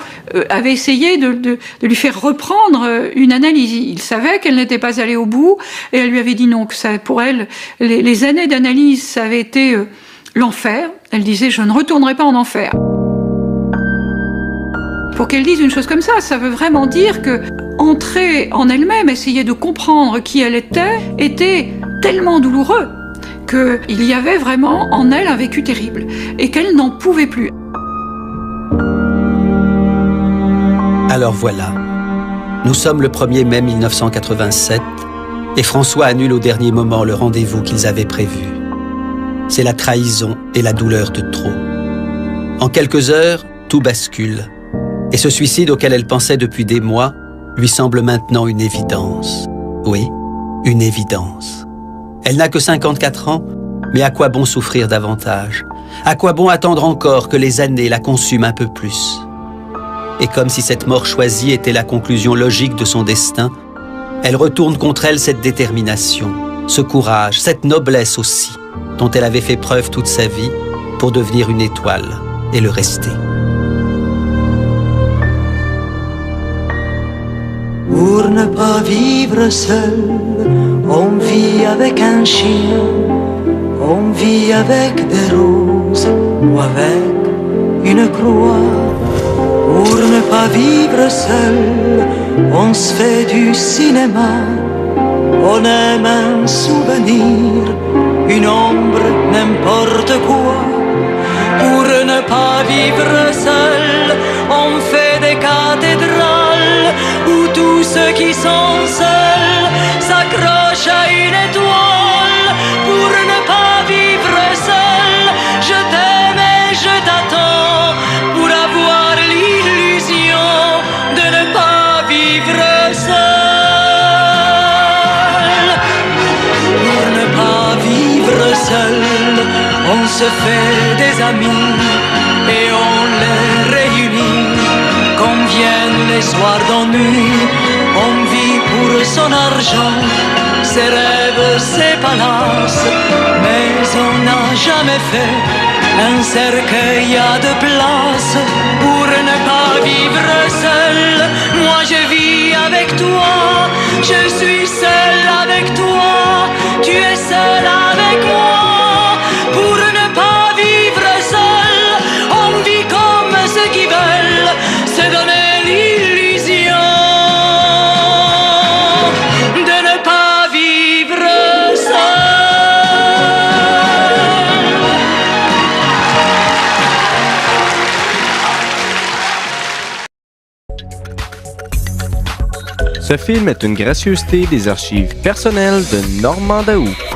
avait essayé de lui faire reprendre une analyse. Il savait qu'elle n'était pas allée au bout, et elle lui avait dit non, que ça, pour elle, les années d'analyse, ça avait été l'enfer. Elle disait « je ne retournerai pas en enfer ». Pour qu'elle dise une chose comme ça veut vraiment dire que entrer en elle-même, essayer de comprendre qui elle était tellement douloureux qu'il y avait vraiment en elle un vécu terrible et qu'elle n'en pouvait plus. Alors voilà, nous sommes le 1er mai 1987 et François annule au dernier moment le rendez-vous qu'ils avaient prévu. C'est la trahison et la douleur de trop. En quelques heures, tout bascule. Et ce suicide auquel elle pensait depuis des mois lui semble maintenant une évidence. Oui, une évidence. Elle n'a que 54 ans, mais à quoi bon souffrir davantage? À quoi bon attendre encore que les années la consument un peu plus? Et comme si cette mort choisie était la conclusion logique de son destin, elle retourne contre elle cette détermination, ce courage, cette noblesse aussi, dont elle avait fait preuve toute sa vie pour devenir une étoile et le rester. Pour ne pas vivre seul, on vit avec un chien, on vit avec des roses ou avec une croix. Pour ne pas vivre seul, on se fait du cinéma, on aime un souvenir, une ombre, n'importe quoi. Pour ne pas vivre seul, on fait des cathédrales où tous ceux qui sont seuls s'accrochent à une étoile. Pour ne pas vivre seul, je t'aime et je t'attends pour avoir l'illusion de ne pas vivre seul. Pour ne pas vivre seul, on se fait des amis et on les réunit. Qu'on vienne les soirs d'ennui, on vit pour son argent, ses rêves, ses palaces, mais on n'a jamais fait un cercueil à deux places pour ne pas vivre seul. Moi je vis avec toi, je suis seul avec toi, tu es seul avec moi. Pour ne pas vivre seul, on vit comme ceux qui veulent se donner l'illusion de ne pas vivre seul. Ce film est une gracieuseté des archives personnelles de Normand Daoust.